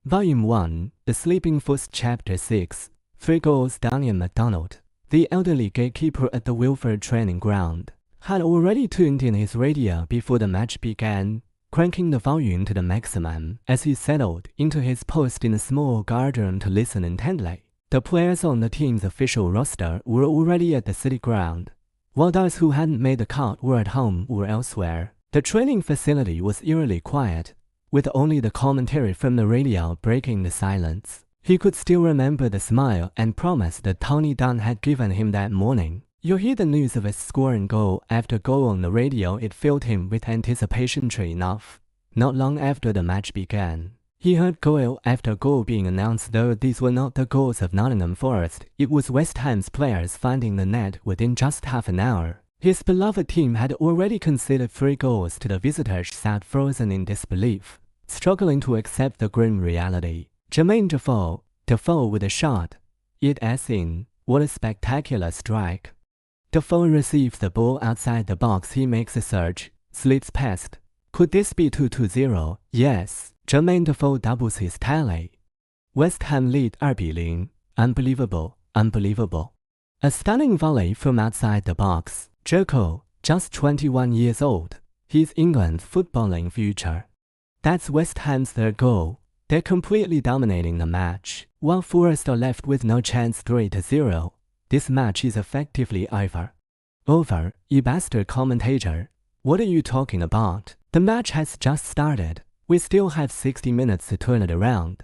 Volume 1, The Sleeping Force Chapter 6, 3 Goals. Daniel MacDonald, the elderly gatekeeper at the Wilford training ground, had already tuned in his radio before the match began, cranking the volume to the maximum as he settled into his post in a small guardroom to listen intently. The players on the team's official roster were already at the city ground, while those who hadn't made the cut were at home or elsewhere. The training facility was eerily quiet, with only the commentary from the radio breaking the silence. He could still remember the smile and promise that Tony Dunn had given him that morning. You hear the news of a scoring goal after goal on the radio. It filled him with anticipation. True enough, not long after the match began, he heard goal after goal being announced, though these were not the goals of Nottingham Forest. It was West Ham's players finding the net within just half an hour. His beloved team had already conceded 3 goals to the visitors, sat frozen in disbelief, struggling to accept the grim reality. Jermaine Defoe with a shot. It as in, what a spectacular strike. Defoe receives the ball outside the box. He makes a surge, slits past. Could this be 2-0? Yes. Jermaine Defoe doubles his tally. West Ham lead 2-0. Unbelievable, unbelievable. A stunning volley from outside the box. Joko, just 21 years old. He's England's footballing future. That's West Ham's 3rd goal. They're completely dominating the match, while Forest are left with no chance. 3-0. This match is effectively over. Over, you bastard commentator. What are you talking about? The match has just started. We still have 60 minutes to turn it around.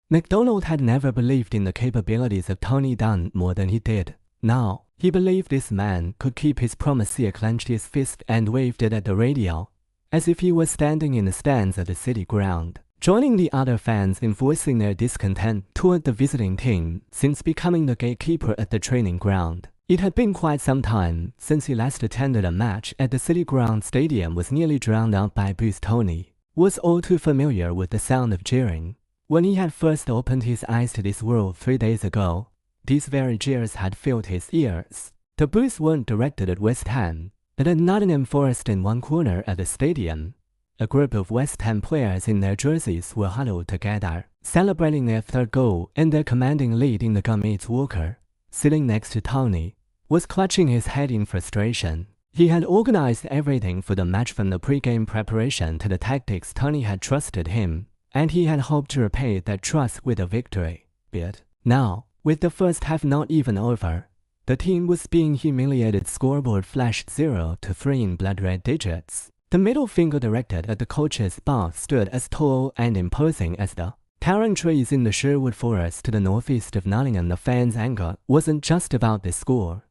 MacDonald had never believed in the capabilities of Tony Dunn more than he did. Now, he believed this man could keep his promise. He clenched his fist and waved it at the radio, as if he was standing in the stands at the city ground, joining the other fans in voicing their discontent toward the visiting team. Since becoming the gatekeeper at the training ground, it had been quite some time since he last attended a match at the city ground. Stadium was nearly drowned out by boos. Tony was all too familiar with the sound of jeering. When he had first opened his eyes to this world 3 days ago, these very jeers had filled his ears. The boos weren't directed at West Ham, but at Nottingham Forest. In one corner at the stadium, a group of West Ham players in their jerseys were huddled together, celebrating their 3rd goal, and their commanding lead in the game. Walker, sitting next to Tony, was clutching his head in frustration. He had organized everything for the match, from the pre-game preparation to the tactics. Tony had trusted him, and he had hoped to repay that trust with a victory. But now, with the first half not even over, the team was being humiliated. Scoreboard flashed 0-3 in blood red digits. The middle finger directed at the coach's boss stood as tall and imposing as the towering trees in the Sherwood Forest to the northeast of Nottingham. The fans' anger wasn't just about the score.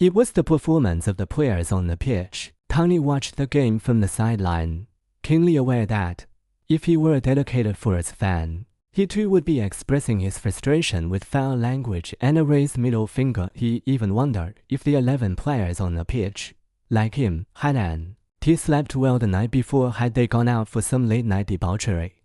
It was the performance of the players on the pitch. Tony watched the game from the sideline, keenly aware that, if he were a dedicated Forest fan, he too would be expressing his frustration with foul language and a raised middle finger. He even wondered if the 11 players on the pitch, like him, hadn't slept well the night before. Had they gone out for some late-night debauchery?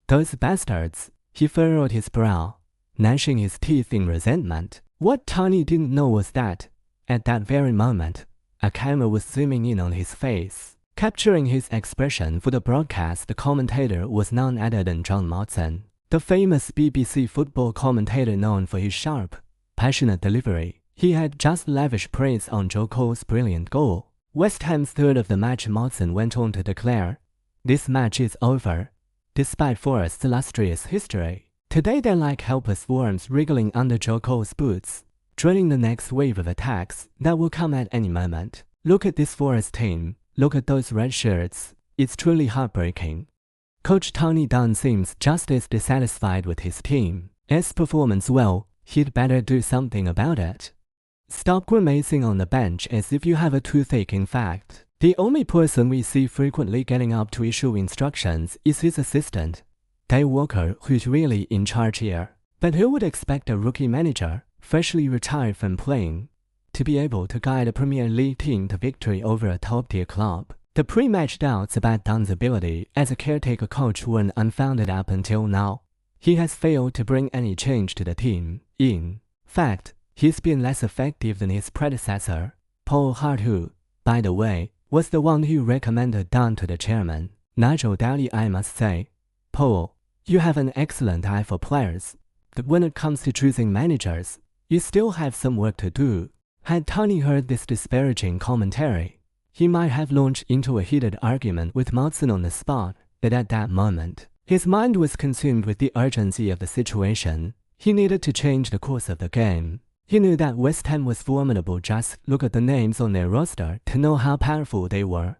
Those bastards! He furrowed his brow, gnashing his teeth in resentment. What Tony didn't know was that, at that very moment, a camera was zooming in on his face, capturing his expression for the broadcast. The commentator was none other than John Motson, the famous BBC football commentator known for his sharp, passionate delivery. He had just lavished praise on Joko's brilliant goal. West Ham's 3rd of the match. Motson went on to declare, "This match is over, despite Forest's illustrious history. Today they're like helpless worms wriggling under Joko's boots, dreading the next wave of attacks that will come at any moment. Look at this Forest team, look at those red shirts. It's truly heartbreaking." Coach Tony Dunn seems just as dissatisfied with his team as performance. Well, he'd better do something about it. Stop grimacing on the bench as if you have a toothache. In fact, the only person we see frequently getting up to issue instructions is his assistant, Dave Walker, who's really in charge here. But who would expect a rookie manager, freshly retired from playing, to be able to guide a Premier League team to victory over a top-tier club? The pre-match doubts about Dunn's ability as a caretaker coach weren't unfounded up until now. He has failed to bring any change to the team. In fact, he's been less effective than his predecessor, Paul Hart, who, by the way, was the one who recommended Dunn to the chairman, Nigel Daly. I must say, Paul, You have an excellent eye for players, but when it comes to choosing managers, you still have some work to do." Had Tony heard this disparaging commentary, he might have launched into a heated argument with Maudson on the spot, but at that moment, his mind was consumed with the urgency of the situation. He needed to change the course of the game. He knew that West Ham was formidable. Just look at the names on their roster to know how powerful they were.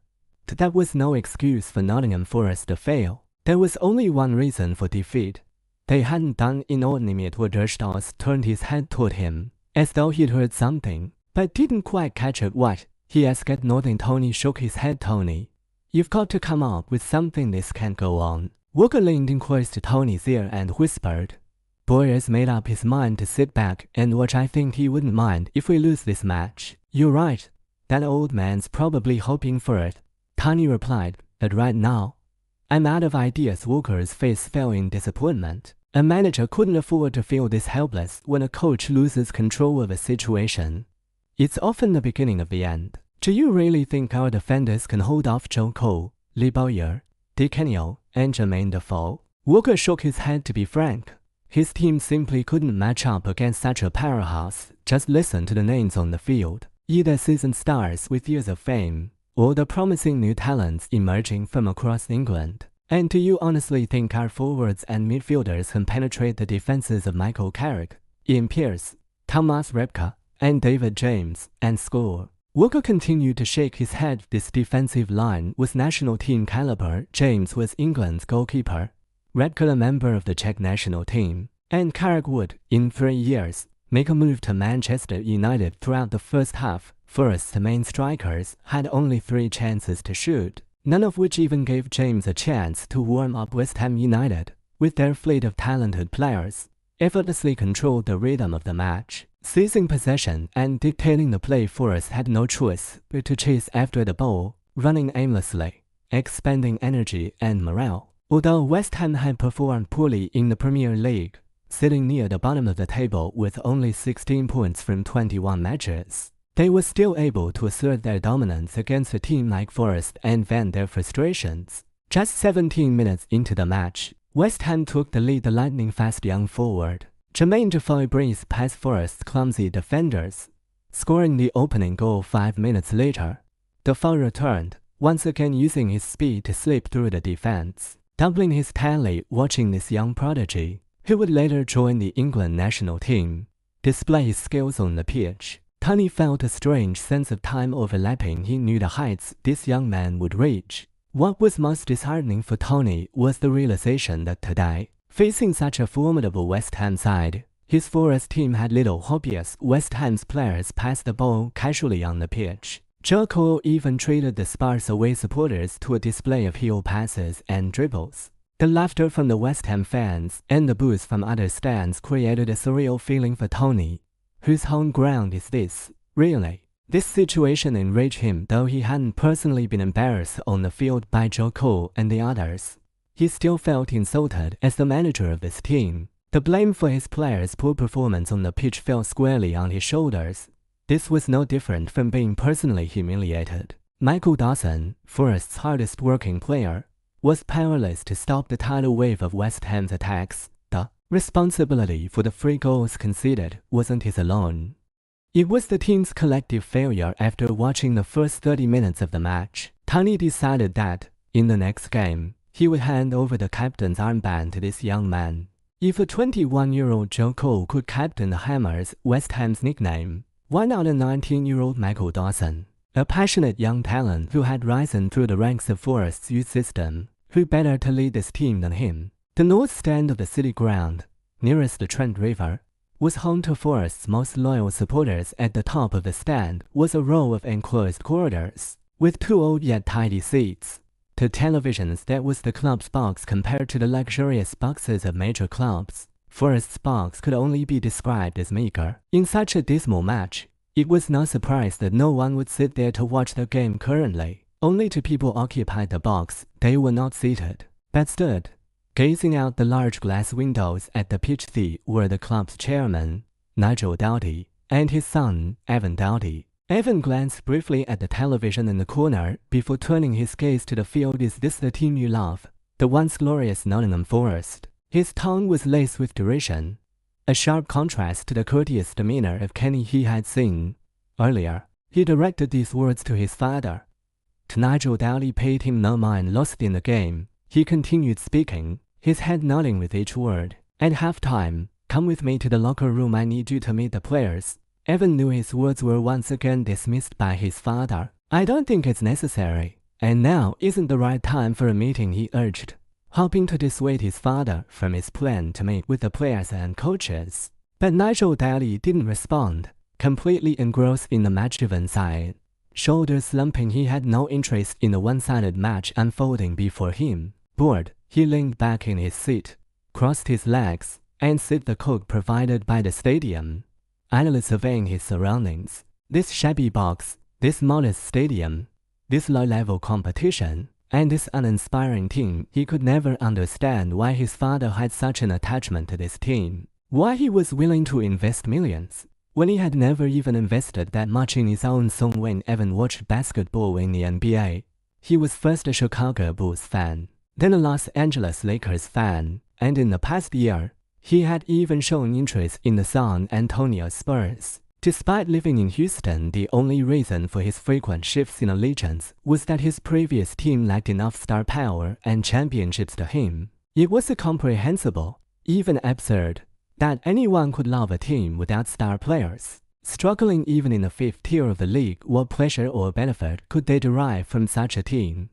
But that was no excuse for Nottingham Forest to fail. There was only one reason for defeat. They hadn't done inordinate what Stoss turned his head toward him, as though he'd heard something, but didn't quite catch it. "What?" he asked at Northern. Tony shook his head. "Tony, you've got to come up with something. This can't go on." Walker leaned in close to Tony's ear and whispered, "Boyer's made up his mind to sit back and watch. I think he wouldn't mind if we lose this match." "You're right. That old man's probably hoping for it," Tony replied, "but right now, I'm out of ideas." Walker's face fell in disappointment. A manager couldn't afford to feel this helpless when a coach loses control of a situation. It's often the beginning of the end. "Do you really think our defenders can hold off Joe Cole, Lee Bowyer, Dick Kenyon, and Jermaine Defoe?" Walker shook his head. "To be frank, his team simply couldn't match up against such a powerhouse. Just listen to the names on the field. Either seasoned stars with years of fame, or the promising new talents emerging from across England. And do you honestly think our forwards and midfielders can penetrate the defenses of Michael Carrick, Ian Pearce, Thomas Repka, and David James, and score?" Walker continued to shake his head. This defensive line was national team caliber. James was England's goalkeeper, Repka a member of the Czech national team, and Carrick would, in 3 years, make a move to Manchester United. Throughout the first half, Forest's main strikers had only 3 chances to shoot, none of which even gave James a chance to warm up. West Ham United, with their fleet of talented players, effortlessly controlled the rhythm of the match, seizing possession and dictating the play. Forest had no choice but to chase after the ball, running aimlessly, expending energy and morale. Although West Ham had performed poorly in the Premier League, sitting near the bottom of the table with only 16 points from 21 matches, they were still able to assert their dominance against a team like Forest and vent their frustrations. Just 17 minutes into the match, West Ham took the lead. The lightning-fast young forward Jermaine Defoe breezed past Forest's clumsy defenders, scoring the opening goal. 5 minutes later, Defoe returned, once again using his speed to slip through the defense, doubling his tally. Watching this young prodigy, who would later join the England national team, display his skills on the pitch, Tony felt a strange sense of time overlapping. He knew the heights this young man would reach. What was most disheartening for Tony was the realization that today, facing such a formidable West Ham side, his Forest team had little hope. Yes, West Ham's players passed the ball casually on the pitch. Joe Cole even treated the sparse away supporters to a display of heel passes and dribbles. The laughter from the West Ham fans and the boos from other stands created a surreal feeling for Tony. Whose home ground is this, really? This situation enraged him. Though he hadn't personally been embarrassed on the field by Joe Cole and the others, he still felt insulted as the manager of this team. The blame for his players' poor performance on the pitch fell squarely on his shoulders. This was no different from being personally humiliated. Michael Dawson, Forest's hardest working player, was powerless to stop the tidal wave of West Ham's attacks. The responsibility for the 3 goals conceded wasn't his alone. It was the team's collective failure. After watching the first 30 minutes of the match, Tony decided that, in the next game, he would hand over the captain's armband to this young man. If a 21-year-old Joe Cole could captain the Hammers, West Ham's nickname, why not a 19-year-old Michael Dawson, a passionate young talent who had risen through the ranks of Forest's youth system? Who better to lead this team than him? The north stand of the city ground, nearest the Trent River, was home to Forest's most loyal supporters. At the top of the stand was a row of enclosed corridors, with 2 old yet tidy seats. To televisions, that was the club's box compared to the luxurious boxes of major clubs. Forest's box could only be described as meager. In such a dismal match, it was no surprise that no one would sit there to watch the game. Currently, only 2 people occupied the box. They were not seated, but stood, gazing out the large glass windows at the pitch. They were the club's chairman, Nigel Doughty, and his son, Evan Doughty. Evan glanced briefly at the television in the corner before turning his gaze to the field. Is this the team you love? The once glorious Nottingham Forest. His tone was laced with derision, a sharp contrast to the courteous demeanor of Kenny he had seen earlier. He directed these words to his father. To Nigel Daly paid him no mind. Lost in the game, he continued speaking, his head nodding with each word. At halftime, come with me to the locker room. I need you to meet the players. Evan knew his words were once again dismissed by his father. I don't think it's necessary. And now isn't the right time for a meeting, he urged, hoping to dissuade his father from his plan to meet with the players and coaches. But Nigel Daly didn't respond, completely engrossed in the match-driven side. Shoulders slumping, he had no interest in the one-sided match unfolding before him. Bored, he leaned back in his seat, crossed his legs, and sipped the coke provided by the stadium, idly surveying his surroundings. This shabby box, this modest stadium, this low-level competition, and this uninspiring team. He could never understand why his father had such an attachment to this team, why he was willing to invest millions, when he had never even invested that much in his own son. When Evan watched basketball in the NBA, he was first a Chicago Bulls fan, then a Los Angeles Lakers fan, and in the past year, he had even shown interest in the San Antonio Spurs. Despite living in Houston, the only reason for his frequent shifts in allegiance was that his previous team lacked enough star power and championships to him. It was incomprehensible, even absurd, that anyone could love a team without star players. Struggling even in the fifth tier of the league, what pleasure or benefit could they derive from such a team?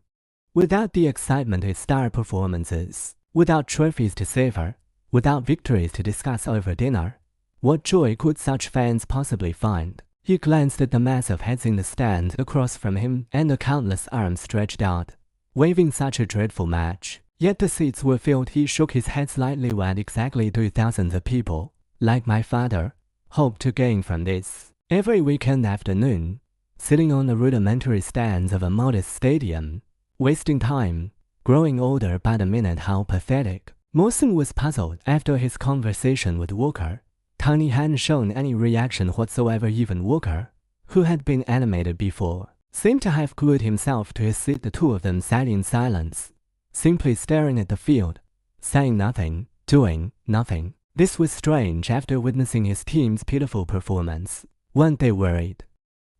Without the excitement of star performances, without trophies to savor, without victories to discuss over dinner, what joy could such fans possibly find? He glanced at the mass of heads in the stand across from him and the countless arms stretched out, waving such a dreadful match. Yet the seats were filled. He shook his head slightly. What exactly do thousands of people, like my father, hope to gain from this? Every weekend afternoon, sitting on the rudimentary stands of a modest stadium, wasting time, growing older by the minute. How pathetic. Mawson was puzzled after his conversation with Walker. Tony hadn't shown any reaction whatsoever. Even Walker, who had been animated before, seemed to have glued himself to his seat. The two of them sat in silence, simply staring at the field, saying nothing, doing nothing. This was strange after witnessing his team's pitiful performance. Weren't they worried?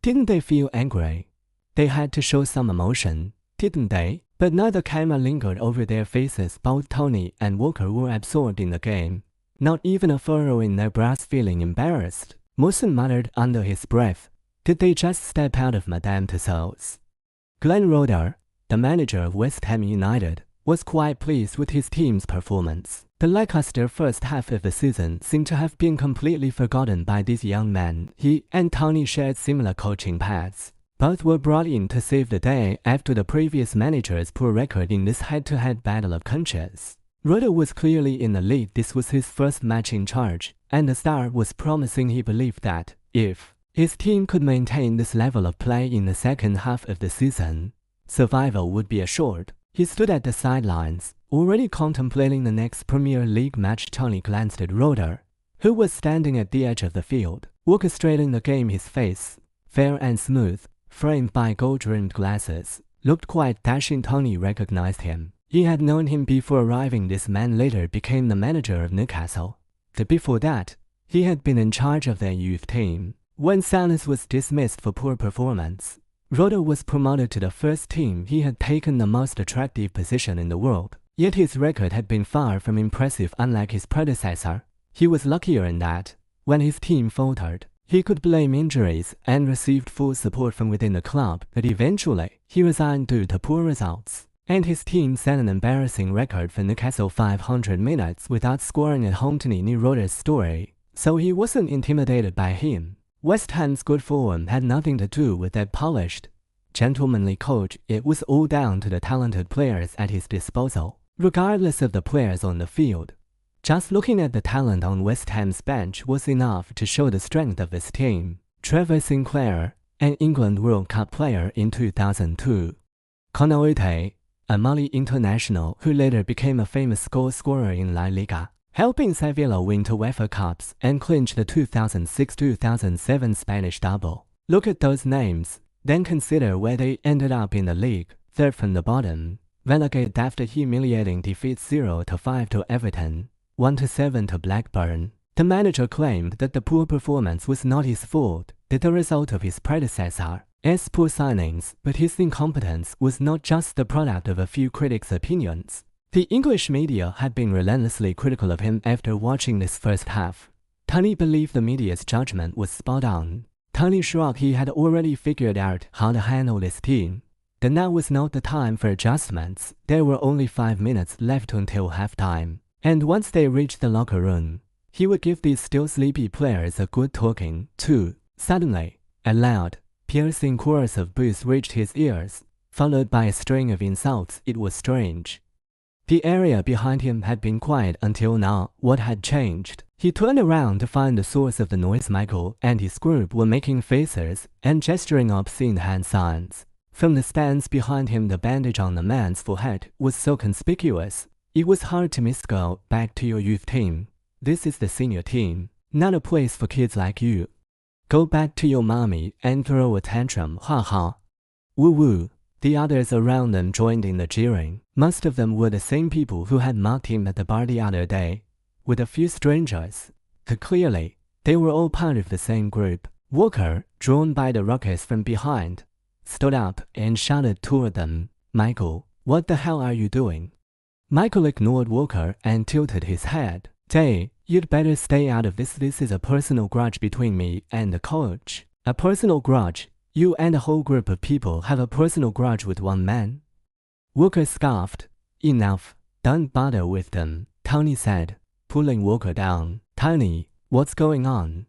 Didn't they feel angry? They had to show some emotion, didn't they? But now the camera lingered over their faces. Both Tony and Walker were absorbed in the game, not even a furrow in their brows, feeling embarrassed. Mawson muttered under his breath, "Did they just step out of Madame Tussauds?" Glenn Roeder, the manager of West Ham United, was quite pleased with his team's performance. The lackluster first half of the season seemed to have been completely forgotten by these young men. He and Tony shared similar coaching paths. Both were brought in to save the day after the previous manager's poor record in this head-to-head battle of conscience. Roeder was clearly in the lead. This was his first match in charge, and the start was promising. He believed that, if his team could maintain this level of play in the second half of the season, survival would be assured. He stood at the sidelines, already contemplating the next Premier League match. Tony glanced at Roeder, who was standing at the edge of the field, orchestrating the game. His face, fair and smooth, framed by gold-rimmed glasses, looked quite dashing. Tony recognized him. He had known him before arriving. This man later became the manager of Newcastle. Before that, he had been in charge of their youth team. When Salas was dismissed for poor performance, Roeder was promoted to the first team. He had taken the most attractive position in the world. Yet his record had been far from impressive. Unlike his predecessor, he was luckier in that, when his team faltered, he could blame injuries and received full support from within the club. But eventually, he resigned due to poor results, and his team set an embarrassing record for Newcastle: 500 minutes without scoring at home. To knew Roeder's story, so he wasn't intimidated by him. West Ham's good form had nothing to do with that polished, gentlemanly coach. It was all down to the talented players at his disposal. Regardless of the players on the field, just looking at the talent on West Ham's bench was enough to show the strength of his team. Trevor Sinclair, an England World Cup player in 2002. Conor Oite, a Mali international who later became a famous goal scorer in La Liga, helping Sevilla win 2 UEFA Cups and clinch the 2006-2007 Spanish double. Look at those names, then consider where they ended up in the league, third from the bottom. relegate after humiliating defeat 0-5 to Everton, 1-7 to Blackburn. The manager claimed that the poor performance was not his fault, but the result of his predecessor's poor signings, but his incompetence was not just the product of a few critics' opinions. The English media had been relentlessly critical of him after watching this first half. Tony believed the media's judgment was spot on. Tony shrugged. He had already figured out how to handle this team. That now was not the time for adjustments. There were only 5 minutes left until halftime. And once they reached the locker room, he would give these still sleepy players a good talking to. Suddenly, a loud, piercing chorus of boos reached his ears, followed by a string of insults. It was strange. The area behind him had been quiet until now. What had changed? He turned around to find the source of the noise. Michael and his group were making faces and gesturing obscene hand signs. From the stands behind him, the bandage on the man's forehead was so conspicuous. It was hard to miss. Go back to your youth team. This is the senior team, not a place for kids like you. Go back to your mommy and throw a tantrum, haha. Woo woo. The others around them joined in the jeering. Most of them were the same people who had mocked him at the bar the other day, with a few strangers. Clearly, they were all part of the same group. Walker, drawn by the ruckus from behind, stood up and shouted toward them, Michael, what the hell are you doing? Michael ignored Walker and tilted his head. Hey, you'd better stay out of this. This is a personal grudge between me and the coach. A personal grudge? You and a whole group of people have a personal grudge with one man? Walker scoffed. Enough. Don't bother with them, Tony said, pulling Walker down. Tony, what's going on?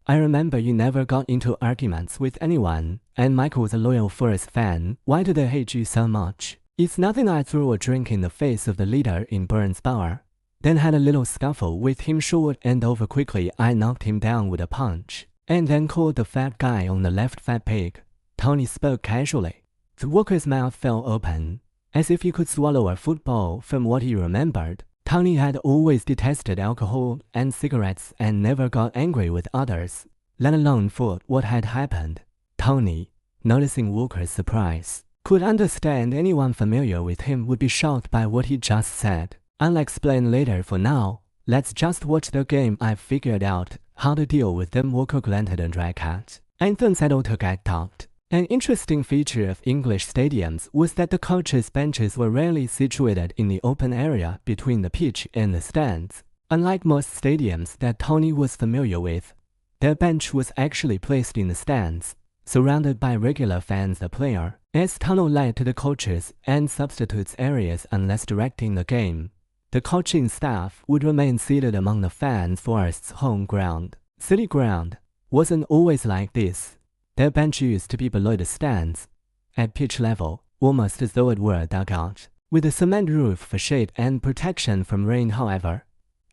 I remember you never got into arguments with anyone, and Michael's a loyal Forest fan. Why do they hate you so much? It's nothing. I threw a drink in the face of the leader in Burns' bar, then had a little scuffle with him short and over quickly. I knocked him down with a punch, and then called the fat guy on the left fat pig. Tony spoke casually. The Walker's mouth fell open, as if he could swallow a football. From what he remembered, Tony had always detested alcohol and cigarettes and never got angry with others, let alone for what had happened. Tony, noticing Walker's surprise, could understand anyone familiar with him would be shocked by what he just said. I'll explain later. For now, let's just watch the game. I've figured out how to deal with them. Walker glanted at Racket, and then settled to get talked. An interesting feature of English stadiums was that the coaches' benches were rarely situated in the open area between the pitch and the stands. Unlike most stadiums that Tony was familiar with, their bench was actually placed in the stands, surrounded by regular fans. The player's tunnel led to the coaches and substitutes areas unless directing the game. The coaching staff would remain seated among the fans. Forest's home ground, City Ground, wasn't always like this. Their bench used to be below the stands, at pitch level, almost as though it were a dugout, with a cement roof for shade and protection from rain. However,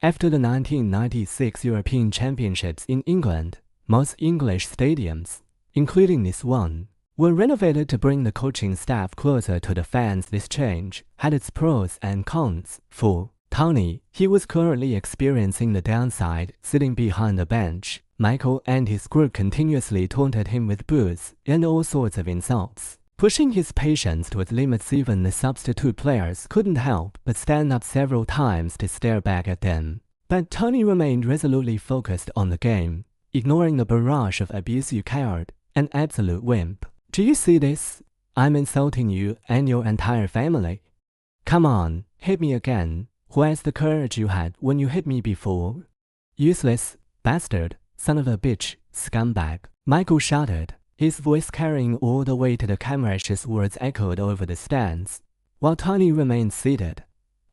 after the 1996 European Championships in England, most English stadiums, including this one, were renovated to bring the coaching staff closer to the fans. This change had its pros and cons. For Tony, he was currently experiencing the downside. Sitting behind the bench, Michael and his group continuously taunted him with boos and all sorts of insults, pushing his patience to its limits. Even the substitute players couldn't help but stand up several times to stare back at them. But Tony remained resolutely focused on the game, ignoring the barrage of abuse. You coward, an absolute wimp. Do you see this? I'm insulting you and your entire family. Come on, hit me again. Where's the courage you had when you hit me before? Useless bastard, son of a bitch, scumbag, Michael shouted, his voice carrying all the way to the camera. His words echoed over the stands, while Tony remained seated,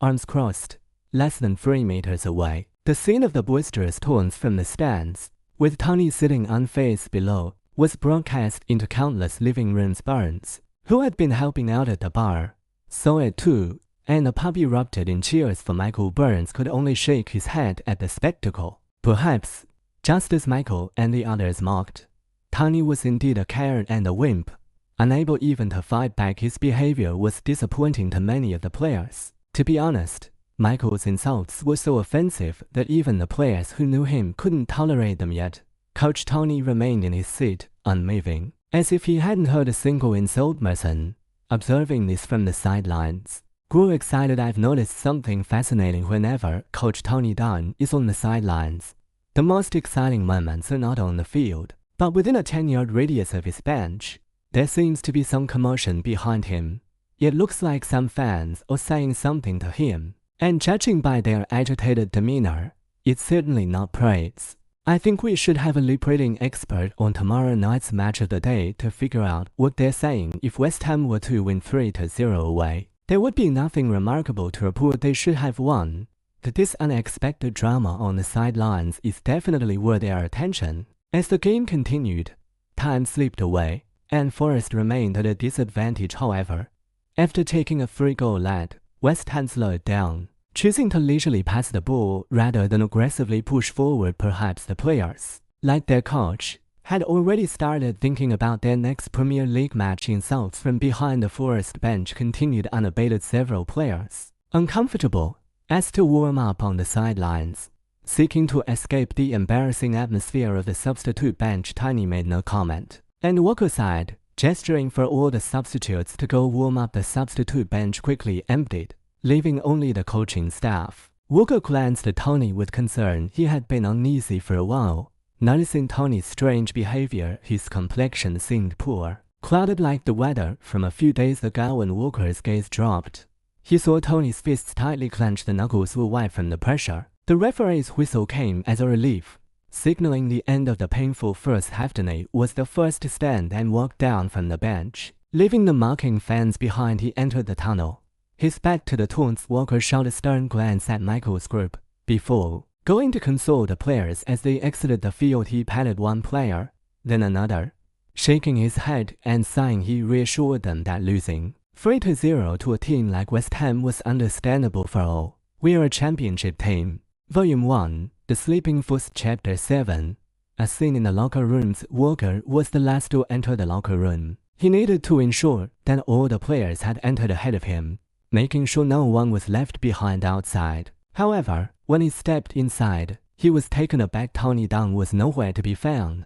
arms crossed, less than 3 meters away. The scene of the boisterous taunts from the stands, with Tony sitting unfazed below, was broadcast into countless living rooms. Burns, who had been helping out at the bar, saw it too, and the pub erupted in cheers for Michael. Burns could only shake his head at the spectacle. Perhaps, just as Michael and the others mocked, Tony was indeed a coward and a wimp, unable even to fight back. His behavior was disappointing to many of the players. To be honest, Michael's insults were so offensive that even the players who knew him couldn't tolerate them. Yet, Coach Tony remained in his seat, unmoving, as if he hadn't heard a single insult. Merson, observing this from the sidelines, Grew excited. I've noticed something fascinating whenever Coach Tony Dunn is on the sidelines. The most exciting moments are not on the field, but within a 10-yard radius of his bench. There seems to be some commotion behind him. It looks like some fans are saying something to him, and judging by their agitated demeanor, it's certainly not praise. I think we should have a lip reading expert on tomorrow night's match of the day to figure out what they're saying. If West Ham were to win 3-0 away, there would be nothing remarkable to report. They should have won. This unexpected drama on the sidelines is definitely worth their attention. As the game continued, time slipped away, and Forest remained at a disadvantage. However, after taking a free goal lead, West Ham slowed down, choosing to leisurely pass the ball rather than aggressively push forward. Perhaps the players, like their coach, had already started thinking about their next Premier League match in South. From behind, the Forest bench continued unabated. Several players, uncomfortable, asked to warm up on the sidelines, seeking to escape the embarrassing atmosphere of the substitute bench. Tiny made no comment, and Walker sighed, gesturing for all the substitutes to go warm up. The substitute bench quickly emptied, leaving only the coaching staff. Walker glanced at Tony with concern. He had been uneasy for a while, noticing Tony's strange behavior. His complexion seemed poor, clouded like the weather from a few days ago. When Walker's gaze dropped, he saw Tony's fists tightly clenched. The knuckles were white from the pressure. The referee's whistle came as a relief, signaling the end of the painful first half. Dunn was the first to stand and walk down from the bench, leaving the mocking fans behind. He entered the tunnel, his back to the taunts. Walker shot a stern glance at Michael's group before going to console the players as they exited the field. He patted one player, then another, shaking his head and sighing. He reassured them that losing 3-0 to a team like West Ham was understandable for all. "We're a championship team." Volume 1, The Sleeping Force, Chapter 7. A scene in the locker rooms. Walker was the last to enter the locker room. He needed to ensure that all the players had entered ahead of him, making sure no one was left behind outside. However, when he stepped inside, he was taken aback. Tony Dunn was nowhere to be found.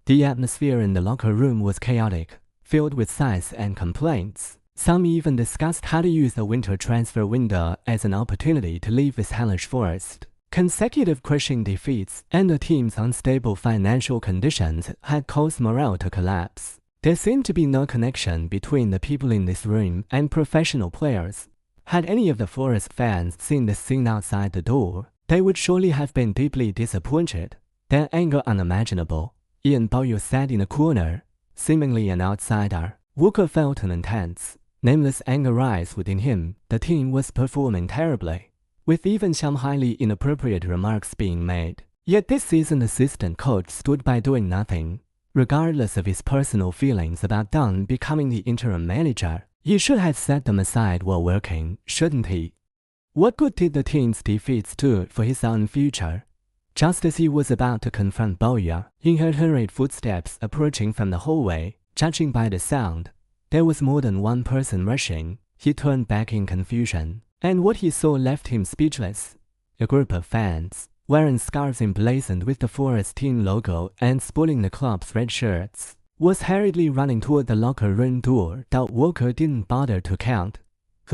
The atmosphere in the locker room was chaotic, filled with sighs and complaints. Some even discussed how to use the winter transfer window as an opportunity to leave this hellish Forest. Consecutive crushing defeats and the team's unstable financial conditions had caused morale to collapse. There seemed to be no connection between the people in this room and professional players. Had any of the Forest fans seen the scene outside the door, they would surely have been deeply disappointed, their anger unimaginable. Ian Bowyer sat in a corner, seemingly an outsider. Walker felt an intense, nameless anger rise within him. The team was performing terribly, with even some highly inappropriate remarks being made. Yet this season, assistant coach stood by doing nothing. Regardless of his personal feelings about Dunn becoming the interim manager, he should have set them aside while working, shouldn't he? What good did the team's defeats do for his own future? Just as he was about to confront Bowyer, he heard hurried footsteps approaching from the hallway. Judging by the sound, there was more than one person rushing. He turned back in confusion, and what he saw left him speechless. A group of fans, wearing scarves emblazoned with the Forest team logo and sporting the club's red shirts, was hurriedly running toward the locker room door that Walker didn't bother to count.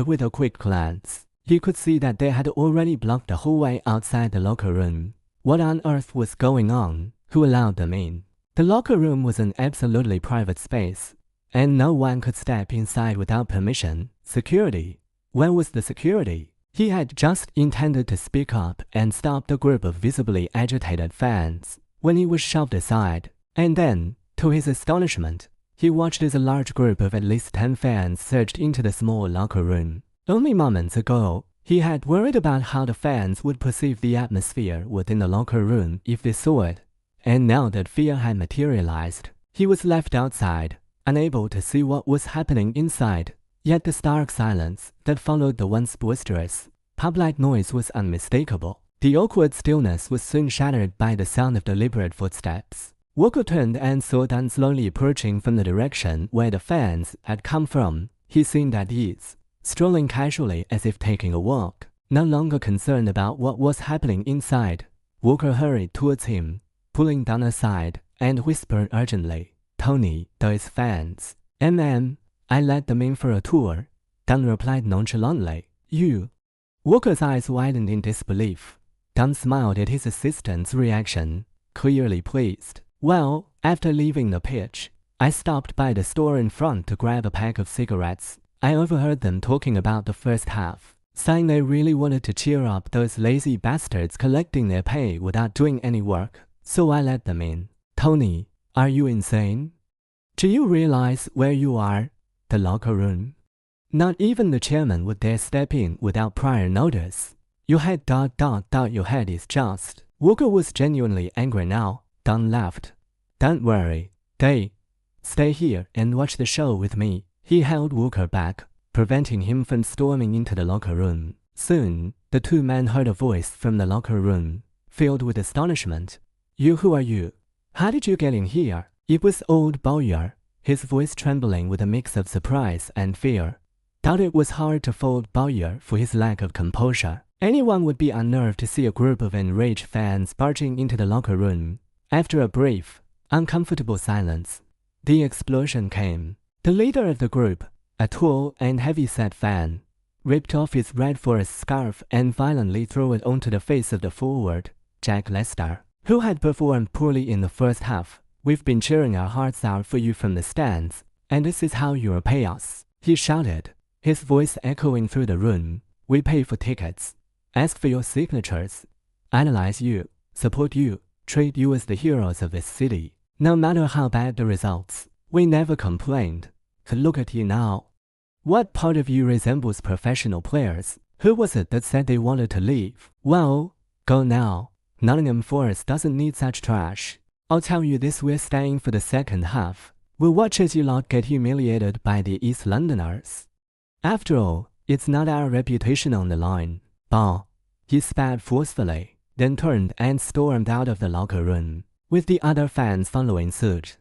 With a quick glance, he could see that they had already blocked the hallway outside the locker room. What on earth was going on? Who allowed them in? The locker room was an absolutely private space, and no one could step inside without permission. Security? Where was the security? He had just intended to speak up and stop the group of visibly agitated fans when he was shoved aside, and then, to his astonishment, he watched as a large group of at least 10 fans surged into the small locker room. Only moments ago, he had worried about how the fans would perceive the atmosphere within the locker room if they saw it, and now that fear had materialized, he was left outside, unable to see what was happening inside. Yet the stark silence that followed the once boisterous, pub-like noise was unmistakable. The awkward stillness was soon shattered by the sound of deliberate footsteps. Walker turned and saw Dunn slowly approaching from the direction where the fans had come from. He seemed at ease, strolling casually as if taking a walk, no longer concerned about what was happening inside. Walker hurried towards him, pulling Dunn aside, and whispered urgently, "Tony, those fans." I let them in for a tour," Dunn replied nonchalantly. You. Walker's eyes widened in disbelief. Dunn smiled at his assistant's reaction, clearly pleased. Well, after leaving the pitch, I stopped by the store in front to grab a pack of cigarettes. I overheard them talking about the first half, saying they really wanted to cheer up those lazy bastards collecting their pay without doing any work. So I let them in. Tony, are you insane? Do you realize where you are? The locker room. Not even the chairman would dare step in without prior notice. Your head ... your head is just. Walker was genuinely angry now. Dunn laughed. Don't worry. Stay here and watch the show with me. He held Walker back, preventing him from storming into the locker room. Soon, the two men heard a voice from the locker room, filled with astonishment. Who are you? How did you get in here? It was old Bowyer, his voice trembling with a mix of surprise and fear. Thought it was hard to fault Bowyer for his lack of composure. Anyone would be unnerved to see a group of enraged fans barging into the locker room. After a brief, uncomfortable silence, the explosion came. The leader of the group, a tall and heavy-set fan, ripped off his Red Forest scarf and violently threw it onto the face of the forward, Jack Lester, who had performed poorly in the first half. We've been cheering our hearts out for you from the stands, and this is how you'll pay us, he shouted, his voice echoing through the room. We pay for tickets, ask for your signatures, analyze you, support you, treat you as the heroes of this city. No matter how bad the results, we never complained. Look at you now. What part of you resembles professional players? Who was it that said they wanted to leave? Well, go now. Nottingham Forest doesn't need such trash. I'll tell you this, we're staying for the second half. We'll watch as you lot get humiliated by the East Londoners. After all, it's not our reputation on the line. Bah! He spat forcefully, then turned and stormed out of the locker room, with the other fans following suit,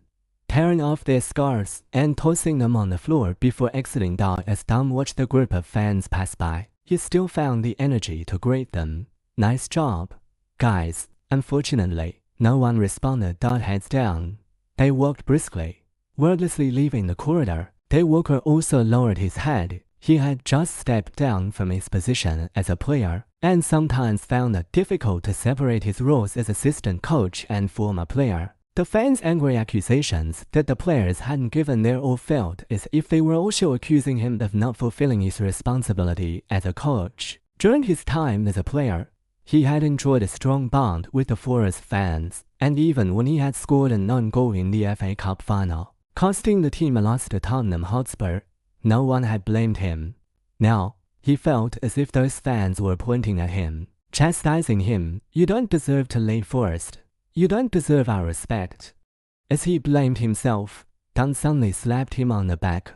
tearing off their scarves and tossing them on the floor before exiting Dunn. As Dunn watched the group of fans pass by, he still found the energy to greet them. Nice job, guys. Unfortunately, no one responded. Dunn heads down. They walked briskly, wordlessly leaving the corridor. Walker also lowered his head. He had just stepped down from his position as a player, and sometimes found it difficult to separate his roles as assistant coach and former player. The fans' angry accusations that the players hadn't given their all felt as if they were also accusing him of not fulfilling his responsibility as a coach. During his time as a player, he had enjoyed a strong bond with the Forest fans, and even when he had scored an own goal in the FA Cup final, costing the team a loss to Tottenham Hotspur, no one had blamed him. Now, he felt as if those fans were pointing at him, chastising him. You don't deserve to leave Forest. You don't deserve our respect. As he blamed himself, Dunn suddenly slapped him on the back.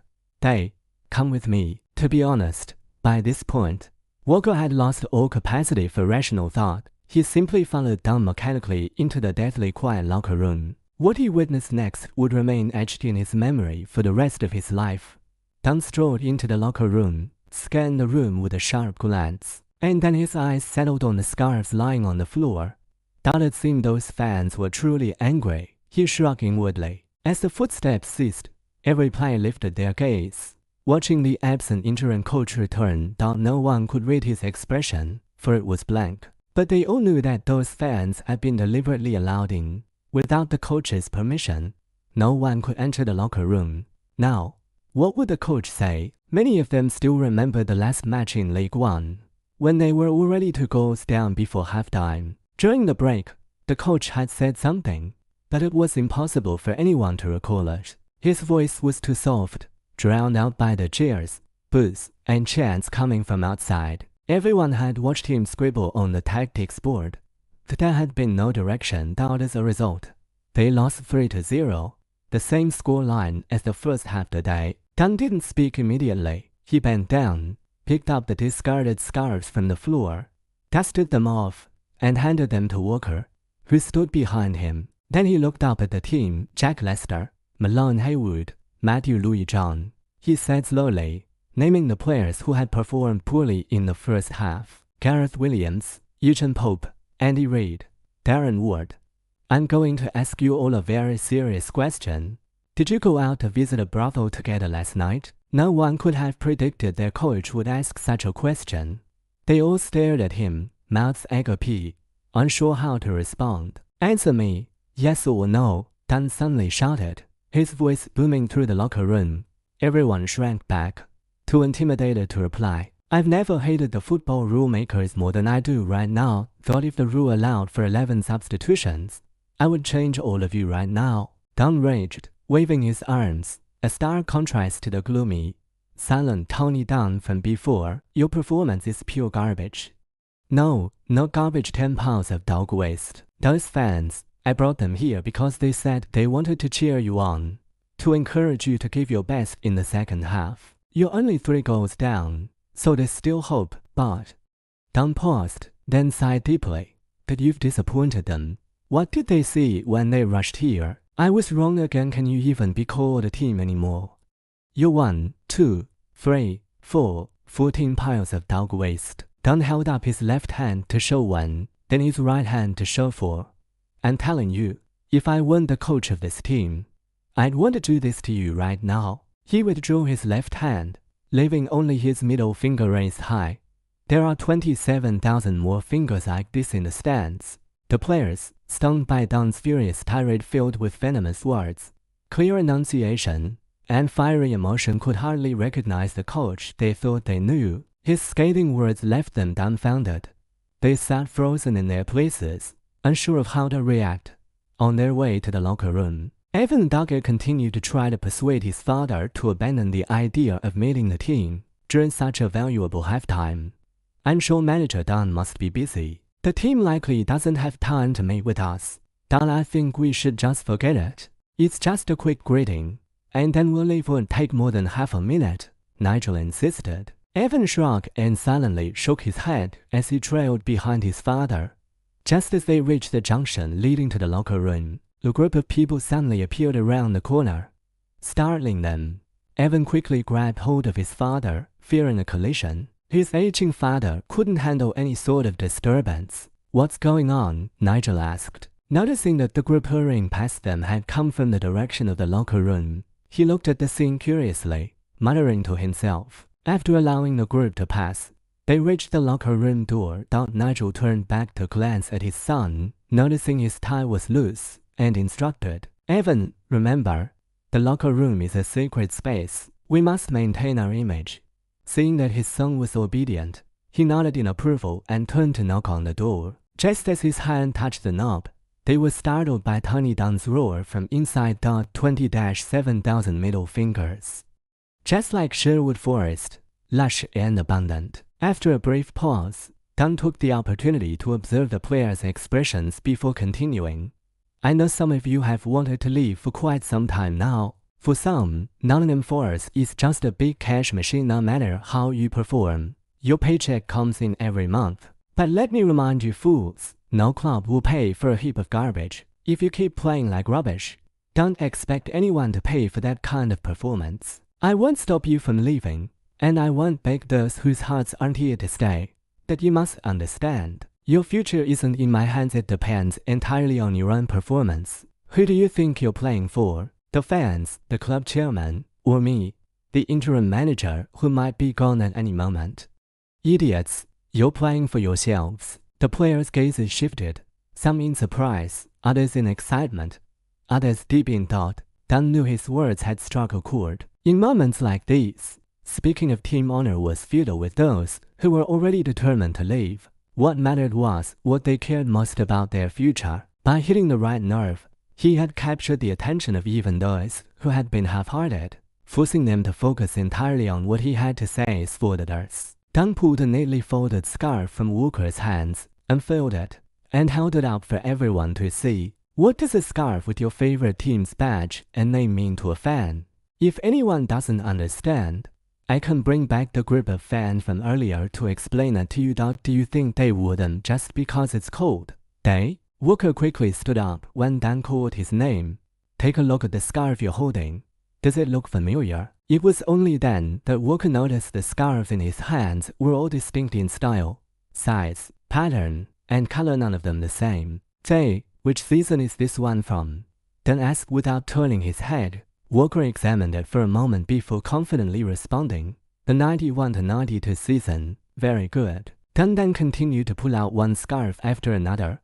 Come with me. To be honest, by this point, Walker had lost all capacity for rational thought. He simply followed Dunn mechanically into the deathly quiet locker room. What he witnessed next would remain etched in his memory for the rest of his life. Dunn strode into the locker room, scanned the room with a sharp glance, and then his eyes settled on the scarves lying on the floor. Thought it seemed those fans were truly angry. He shrugged inwardly. As the footsteps ceased, every player lifted their gaze. Watching the absent interim coach return, though no one could read his expression, for it was blank. But they all knew that those fans had been deliberately allowed in. Without the coach's permission, no one could enter the locker room. Now, what would the coach say? Many of them still remembered the last match in League One, when they were already 2 goals down before halftime. During the break, the coach had said something, but it was impossible for anyone to recall it. His voice was too soft, drowned out by the cheers, boos, and chants coming from outside. Everyone had watched him scribble on the tactics board. There had been no direction out as a result. They lost 3-0, the same scoreline as the first half today. Dunn didn't speak immediately. He bent down, picked up the discarded scarves from the floor, dusted them off, and handed them to Walker, who stood behind him. Then he looked up at the team: Jack Lester, Malone Haywood, Matthew Louis-John. He said slowly, naming the players who had performed poorly in the first half: Gareth Williams, Eugene Pope, Andy Reid, Darren Ward. I'm going to ask you all a very serious question. Did you go out to visit a brothel together last night? No one could have predicted their coach would ask such a question. They all stared at him, mouths agape, unsure how to respond. "Answer me, yes or no," Dunn suddenly shouted, his voice booming through the locker room. Everyone shrank back, too intimidated to reply. "I've never hated the football rule makers more than I do right now. Thought if the rule allowed for 11 substitutions, I would change all of you right now," Dunn raged, waving his arms, a stark contrast to the gloomy, silent Tony Dunn from before. "Your performance is pure garbage." "No, not garbage, 10 pounds of dog waste. Those fans, I brought them here because they said they wanted to cheer you on, to encourage you to give your best in the second half. You're only 3 goals down, so there's still hope, but..." Dunn paused, then sighed deeply. "But you've disappointed them. What did they see when they rushed here? I was wrong again. Can you even be called a team anymore? You're 1, 2, 3, 4, 14 piles of dog waste." Dunn held up his left hand to show 1, then his right hand to show 4. "I'm telling you, if I weren't the coach of this team, I'd want to do this to you right now." He withdrew his left hand, leaving only his middle finger raised high. "There are 27,000 more fingers like this in the stands." The players, stung by Dunn's furious tirade filled with venomous words, clear enunciation, and fiery emotion, could hardly recognize the coach they thought they knew. His scathing words left them dumbfounded. They sat frozen in their places, unsure of how to react. On their way to the locker room, Evan Duggett continued to try to persuade his father to abandon the idea of meeting the team during such a valuable halftime. "I'm sure manager Dunn must be busy. The team likely doesn't have time to meet with us. Dunn, I think we should just forget it. It's just a quick greeting, and then we'll leave. Won't take more than half a minute," Nigel insisted. Evan shrugged and silently shook his head as he trailed behind his father. Just as they reached the junction leading to the locker room, a group of people suddenly appeared around the corner, startling them. Evan quickly grabbed hold of his father, fearing a collision. His aging father couldn't handle any sort of disturbance. "What's going on?" Nigel asked. Noticing that the group hurrying past them had come from the direction of the locker room, he looked at the scene curiously, muttering to himself. After allowing the group to pass, they reached the locker room door. Nigel turned back to glance at his son, noticing his tie was loose, and instructed, "Evan, remember, the locker room is a sacred space. We must maintain our image." Seeing that his son was obedient, he nodded in approval and turned to knock on the door. Just as his hand touched the knob, they were startled by Tony Dunn's roar from inside. 20,000 middle fingers. Just like Sherwood Forest, lush and abundant. After a brief pause, Dunn took the opportunity to observe the players' expressions before continuing. "I know some of you have wanted to leave for quite some time now. For some, Nottingham Forest is just a big cash machine no matter how you perform. Your paycheck comes in every month. But let me remind you fools, no club will pay for a heap of garbage. If you keep playing like rubbish, don't expect anyone to pay for that kind of performance. I won't stop you from leaving, and I won't beg those whose hearts aren't here to stay. That you must understand. Your future isn't in my hands. It depends entirely on your own performance. Who do you think you're playing for? The fans, the club chairman, or me, the interim manager who might be gone at any moment? Idiots, you're playing for yourselves." The players' gazes shifted, some in surprise, others in excitement, others deep in thought. Dunn knew his words had struck a chord. In moments like these, speaking of team honor was futile with those who were already determined to leave. What mattered was what they cared most about: their future. By hitting the right nerve, he had captured the attention of even those who had been half-hearted, forcing them to focus entirely on what he had to say for others. Dunn pulled a neatly folded scarf from Walker's hands, unfurled it, and held it up for everyone to see. What does a scarf with your favorite team's badge and name mean to a fan? If anyone doesn't understand, I can bring back the group of fans from earlier to explain it to you. Do you think they wouldn't just because it's cold? They? Walker quickly stood up when Dunn called his name. "Take a look at the scarf you're holding. Does it look familiar?" It was only then that Walker noticed the scarves in his hands were all distinct in style, size, pattern, and color, none of them the same. "Say, which season is this one from?" Dunn asked without turning his head. Walker examined it for a moment before confidently responding. The 91-92 season, very good. Dunn then continued to pull out one scarf after another,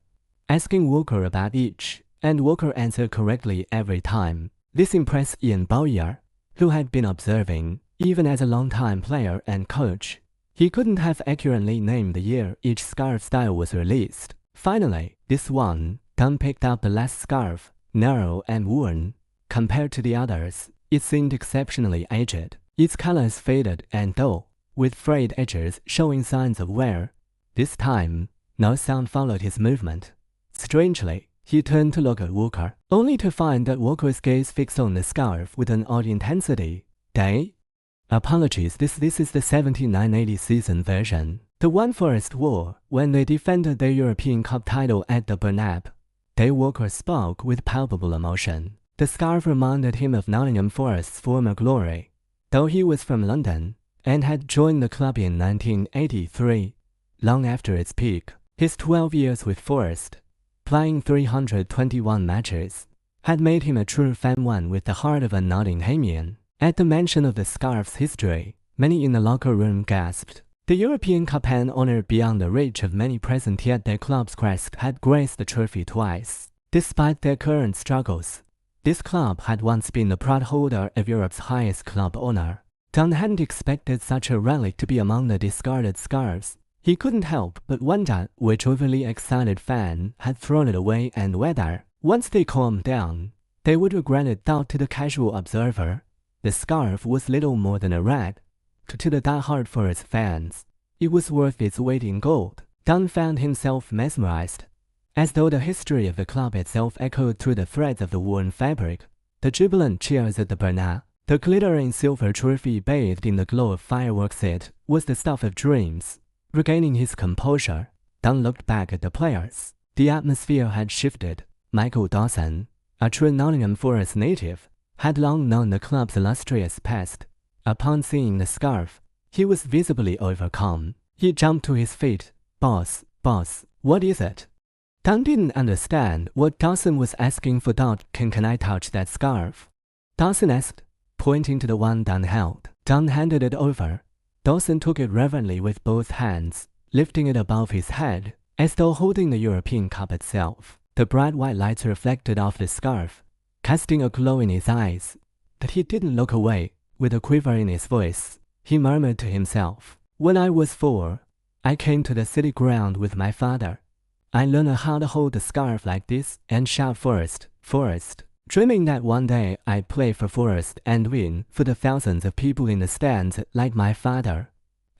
asking Walker about each, and Walker answered correctly every time. This impressed Ian Bowyer, who had been observing, even as a long-time player and coach. He couldn't have accurately named the year each scarf style was released. Finally, this one, Dunn picked up the last scarf, narrow and worn. Compared to the others, it seemed exceptionally aged. Its colors faded and dull, with frayed edges showing signs of wear. This time, no sound followed his movement. Strangely, he turned to look at Walker, only to find that Walker's gaze fixed on the scarf with an odd intensity. Day? Apologies, this is the 79-80 season version. The one Forest wore when they defended their European Cup title at the Bernab. Day Walker spoke with palpable emotion. The scarf reminded him of Nottingham Forest's former glory. Though he was from London and had joined the club in 1983, long after its peak, his 12 years with Forest, playing 321 matches, had made him a true fan, one with the heart of a Nottinghamian. At the mention of the scarf's history, many in the locker room gasped. The European Cup, an honor beyond the reach of many present, yet their club's crest had graced the trophy twice. Despite their current struggles, this club had once been the proud holder of Europe's highest club honor. Dunn hadn't expected such a relic to be among the discarded scarves. He couldn't help but wonder which overly excited fan had thrown it away, and whether, once they calmed down, they would regret it. Thought to the casual observer, the scarf was little more than a rag. To the die-hard Forest fans, it was worth its weight in gold. Dunn found himself mesmerized, as though the history of the club itself echoed through the threads of the worn fabric. The jubilant cheers at the Bernab, the glittering silver trophy bathed in the glow of fireworks, it was the stuff of dreams. Regaining his composure, Dunn looked back at the players. The atmosphere had shifted. Michael Dawson, a true Nottingham Forest native, had long known the club's illustrious past. Upon seeing the scarf, he was visibly overcome. He jumped to his feet. Boss, what is it? Dunn didn't understand what Dawson was asking for. Can I touch that scarf? Dawson asked, pointing to the one Dunn held. Dunn handed it over. Dawson took it reverently with both hands, lifting it above his head, as though holding the European Cup itself. The bright white lights reflected off the scarf, casting a glow in his eyes. But he didn't look away. With a quiver in his voice, he murmured to himself, "When I was 4, I came to the city ground with my father. I learned how to hold the scarf like this and shout 'Forest, Forest,' dreaming that one day I'd play for Forest and win for the thousands of people in the stands like my father."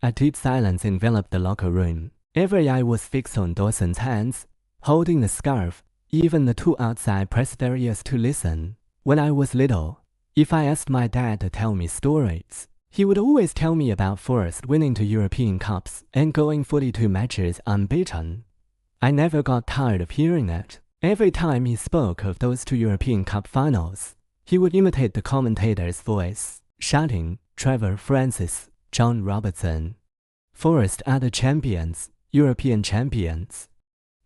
A deep silence enveloped the locker room. Every eye was fixed on Dawson's hands, holding the scarf. Even the two outside pressed their ears to listen. When I was little, if I asked my dad to tell me stories, he would always tell me about Forest winning 2 European Cups and going 42 matches unbeaten. I never got tired of hearing it. Every time he spoke of those 2 European Cup finals, he would imitate the commentator's voice, shouting, "Trevor Francis, John Robertson. Forest are the champions, European champions."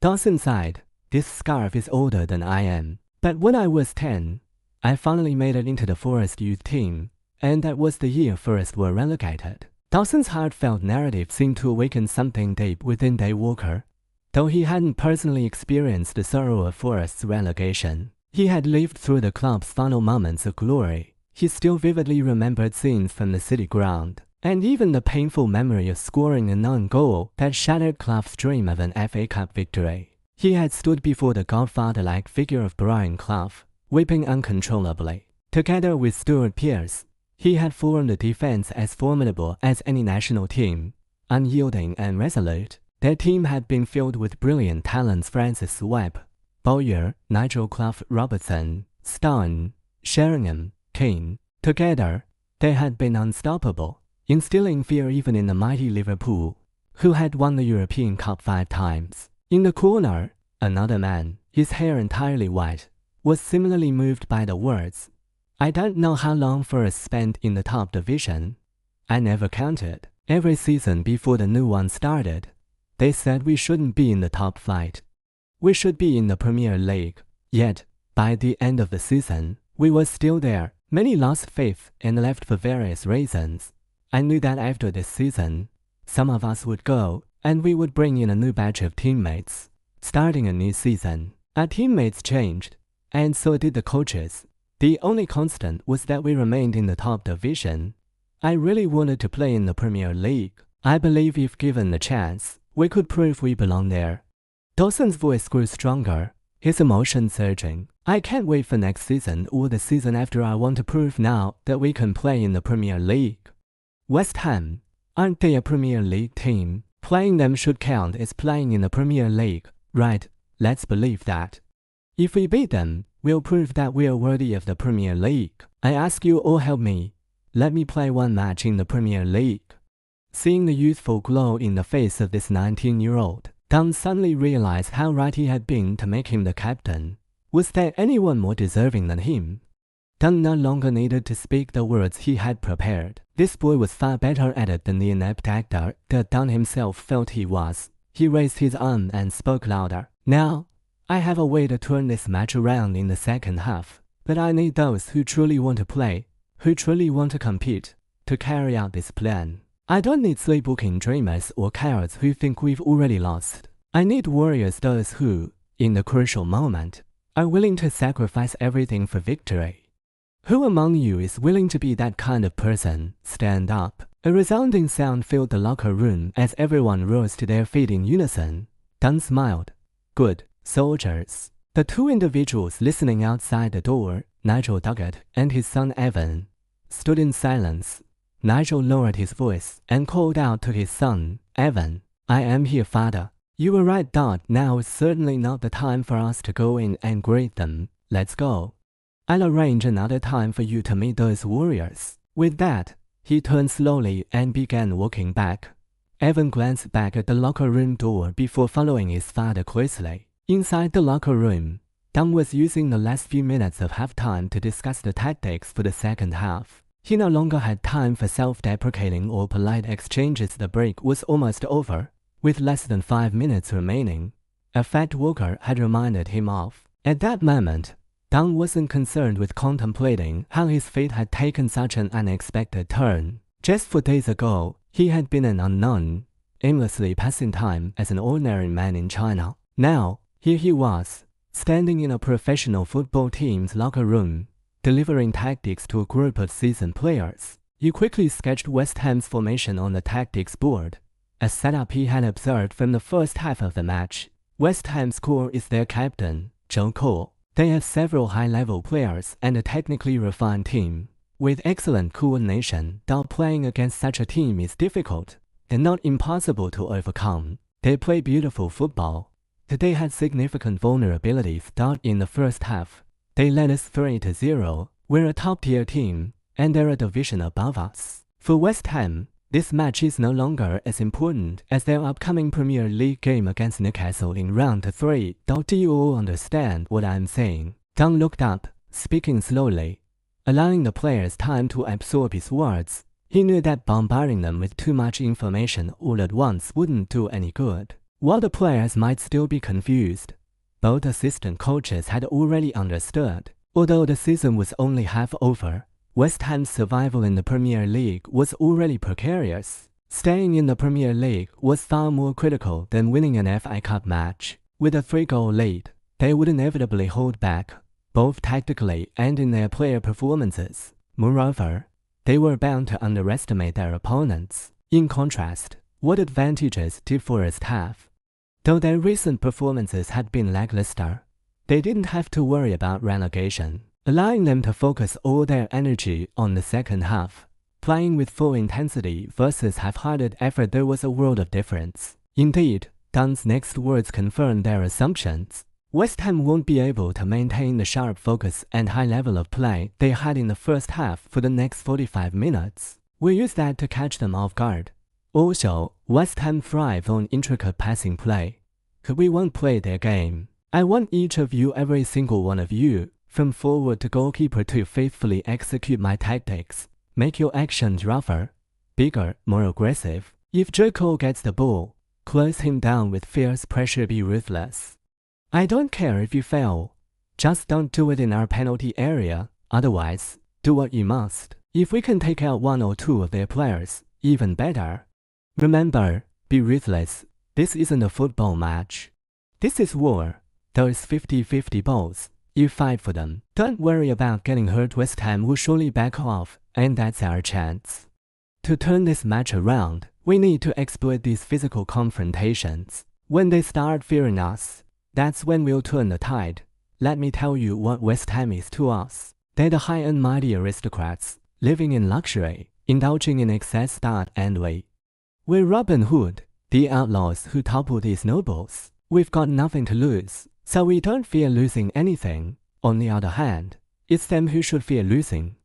Dawson sighed. "This scarf is older than I am. But when I was 10, I finally made it into the Forest youth team, and that was the year Forest were relegated." Dawson's heartfelt narrative seemed to awaken something deep within Day Walker. Though he hadn't personally experienced the sorrow of Forest's relegation, he had lived through the club's final moments of glory. He still vividly remembered scenes from the city ground, and even the painful memory of scoring a non-goal that shattered club's dream of an FA Cup victory. He had stood before the godfather-like figure of Brian Clough, weeping uncontrollably. Together with Stuart Pearce, he had formed a defense as formidable as any national team, unyielding and resolute. Their team had been filled with brilliant talents: Francis Webb, Bowyer, Nigel Clough Robertson, Stone, Sheringham, Keane. Together, they had been unstoppable, instilling fear even in the mighty Liverpool, who had won the European Cup 5 times. In the corner, another man, his hair entirely white, was similarly moved by the words, "I don't know how long Forest spent in the top division. I never counted. Every season before the new one started, they said we shouldn't be in the top flight. We should be in the Premier League. Yet, by the end of the season, we were still there. Many lost faith and left for various reasons. I knew that after this season, some of us would go, and we would bring in a new batch of teammates. Starting a new season, our teammates changed, and so did the coaches. The only constant was that we remained in the top division. I really wanted to play in the Premier League. I believe if given the chance, we could prove we belong there. Dawson's voice grew stronger, his emotion surging. I can't wait for next season or the season after. I want to prove now that we can play in the Premier League. West Ham, aren't they a Premier League team? Playing them should count as playing in the Premier League, right? Let's believe that. If we beat them, we'll prove that we are worthy of the Premier League. I ask you all, help me. Let me play one match in the Premier League. Seeing the youthful glow in the face of this 19-year-old, Dunn suddenly realized how right he had been to make him the captain. Was there anyone more deserving than him? Dunn no longer needed to speak the words he had prepared. This boy was far better at it than the inept actor that Dunn himself felt he was. He raised his arm and spoke louder. Now, I have a way to turn this match around in the second half, but I need those who truly want to play, who truly want to compete, to carry out this plan. I don't need sleepwalking dreamers or cowards who think we've already lost. I need warriors, those who, in the crucial moment, are willing to sacrifice everything for victory. Who among you is willing to be that kind of person? Stand up. A resounding sound filled the locker room as everyone rose to their feet in unison. Dunn smiled. Good, soldiers. The two individuals listening outside the door, Nigel Duggett and his son Evan, stood in silence. Nigel lowered his voice and called out to his son, Evan, I am here, father. You were right, Dad. Now is certainly not the time for us to go in and greet them. Let's go. I'll arrange another time for you to meet those warriors. With that, he turned slowly and began walking back. Evan glanced back at the locker room door before following his father closely. Inside the locker room, Dunn was using the last few minutes of halftime to discuss the tactics for the second half. He no longer had time for self-deprecating or polite exchanges. The break was almost over, with less than 5 minutes remaining. A fact Walker had reminded him of. At that moment, Dunn wasn't concerned with contemplating how his fate had taken such an unexpected turn. Just 4 days ago, he had been an unknown, aimlessly passing time as an ordinary man in China. Now, here he was, standing in a professional football team's locker room, delivering tactics to a group of seasoned players. He quickly sketched West Ham's formation on the tactics board, a setup he had observed from the first half of the match. West Ham's core is their captain, Joe Cole. They have several high-level players and a technically refined team. With excellent coordination, though playing against such a team is difficult, and not impossible to overcome. They play beautiful football. They had significant vulnerabilities. In the first half, they led us 3-0. We're a top-tier team, and they're a division above us. For West Ham, this match is no longer as important as their upcoming Premier League game against Newcastle in round 3. Do you all understand what I'm saying? Dunn looked up, speaking slowly, allowing the players time to absorb his words. He knew that bombarding them with too much information all at once wouldn't do any good. While the players might still be confused, both assistant coaches had already understood. Although the season was only half over, West Ham's survival in the Premier League was already precarious. Staying in the Premier League was far more critical than winning an FA Cup match. With a 3-goal lead, they would inevitably hold back, both tactically and in their player performances. Moreover, they were bound to underestimate their opponents. In contrast, what advantages did Forest have? Though their recent performances had been lackluster, they didn't have to worry about relegation, allowing them to focus all their energy on the second half. Playing with full intensity versus half-hearted effort, there was a world of difference. Indeed, Dunn's next words confirmed their assumptions. West Ham won't be able to maintain the sharp focus and high level of play they had in the first half for the next 45 minutes. We'll use that to catch them off guard. Also, West Ham thrive on intricate passing play. We won't play their game. I want each of you, every single one of you, from forward to goalkeeper, to faithfully execute my tactics. Make your actions rougher, bigger, more aggressive. If Joe Cole gets the ball, close him down with fierce pressure, be ruthless. I don't care if you fail. Just don't do it in our penalty area. Otherwise, do what you must. If we can take out one or two of their players, even better. Remember, be ruthless. This isn't a football match. This is war. Those 50-50 balls, you fight for them. Don't worry about getting hurt. West Ham will surely back off, and that's our chance. To turn this match around, we need to exploit these physical confrontations. When they start fearing us, that's when we'll turn the tide. Let me tell you what West Ham is to us. They're the high and mighty aristocrats, living in luxury, indulging in excess, start and way. We're Robin Hood, the outlaws who topple these nobles. We've got nothing to lose, so we don't fear losing anything. On the other hand, it's them who should fear losing.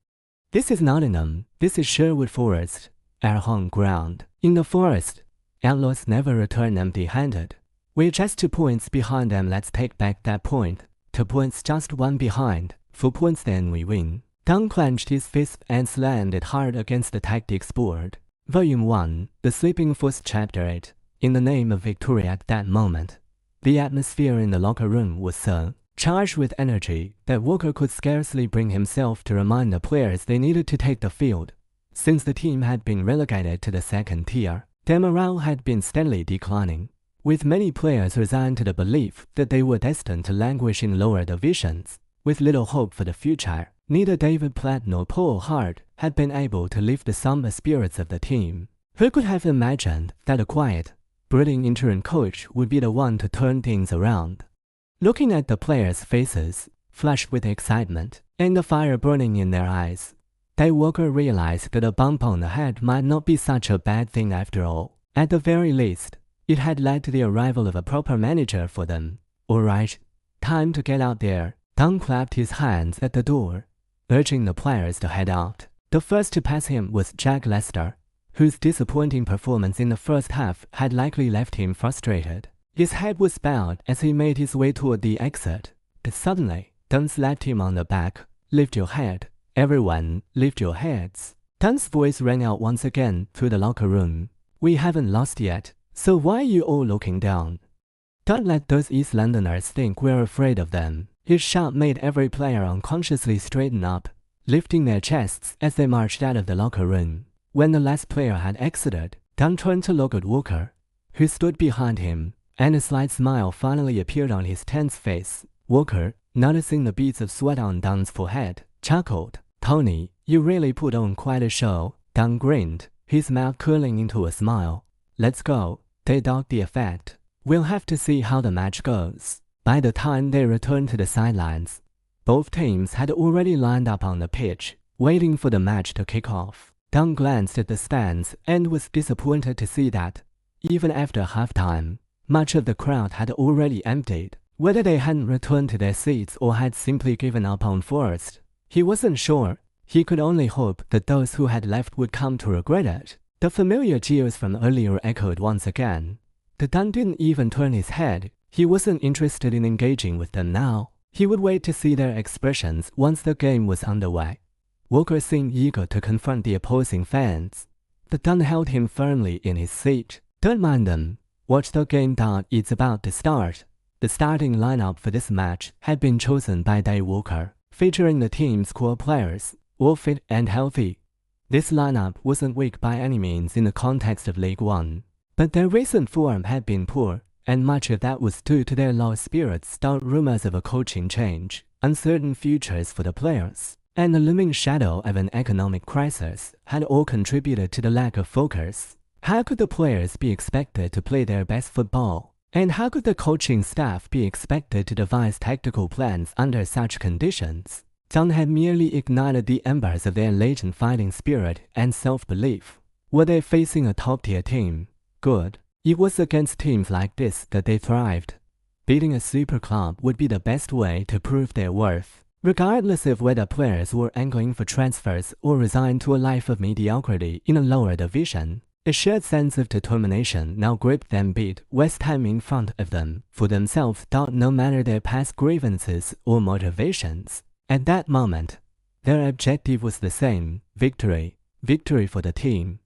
This is Nottingham, this is Sherwood Forest, our home ground. In the forest, outlaws never return empty-handed. We're just 2 points behind them. Let's take back that point. 2 points, just 1 behind. 4 points, then we win. Dunn clenched his fist and slammed it hard against the tactics board. Volume 1, The Sleeping Force, Chapter 8. In the name of victory. At that moment, the atmosphere in the locker room was so charged with energy that Walker could scarcely bring himself to remind the players they needed to take the field. Since the team had been relegated to the second tier, their morale had been steadily declining, with many players resigned to the belief that they were destined to languish in lower divisions. With little hope for the future, neither David Platt nor Paul Hart had been able to lift the somber spirits of the team. Who could have imagined that a quiet, brooding interim coach would be the one to turn things around? Looking at the players' faces, flushed with excitement, and the fire burning in their eyes, Dave Walker realized that a bump on the head might not be such a bad thing after all. At the very least, it had led to the arrival of a proper manager for them. All right, time to get out there. Dunn clapped his hands at the door, urging the players to head out. The first to pass him was Jack Lester, whose disappointing performance in the first half had likely left him frustrated. His head was bowed as he made his way toward the exit, but suddenly, Dunn slapped him on the back. Lift your head. Everyone, lift your heads. Dunn's voice rang out once again through the locker room. We haven't lost yet, so why are you all looking down? Don't let those East Londoners think we're afraid of them. His shout made every player unconsciously straighten up, lifting their chests as they marched out of the locker room. When the last player had exited, Dunn turned to look at Walker, who stood behind him, and a slight smile finally appeared on his tense face. Walker, noticing the beads of sweat on Dunn's forehead, chuckled. Tony, you really put on quite a show. Dunn grinned, his mouth curling into a smile. Let's go. They dogged the effect. We'll have to see how the match goes. By the time they returned to the sidelines, both teams had already lined up on the pitch, waiting for the match to kick off. Dunn glanced at the stands and was disappointed to see that, even after halftime, much of the crowd had already emptied. Whether they hadn't returned to their seats or had simply given up on Forest, he wasn't sure. He could only hope that those who had left would come to regret it. The familiar jeers from earlier echoed once again. The Dunn didn't even turn his head. He wasn't interested in engaging with them now. He would wait to see their expressions once the game was underway. Walker seemed eager to confront the opposing fans. The Dunn held him firmly in his seat. Don't mind them. Watch the game, Dunn. It's about to start. The starting lineup for this match had been chosen by Dave Walker, featuring the team's core players, all fit and healthy. This lineup wasn't weak by any means in the context of League One, but their recent form had been poor, and much of that was due to their low spirits, stout rumors of a coaching change, uncertain futures for the players, and the looming shadow of an economic crisis had all contributed to the lack of focus. How could the players be expected to play their best football? And how could the coaching staff be expected to devise tactical plans under such conditions? Dunn had merely ignited the embers of their latent fighting spirit and self-belief. Were they facing a top-tier team? Good. It was against teams like this that they thrived. Beating a super club would be the best way to prove their worth. Regardless of whether players were angling for transfers or resigned to a life of mediocrity in a lower division, a shared sense of determination now gripped them. Beat West Ham in front of them for themselves, thought no matter their past grievances or motivations. At that moment, their objective was the same: victory. Victory for the team.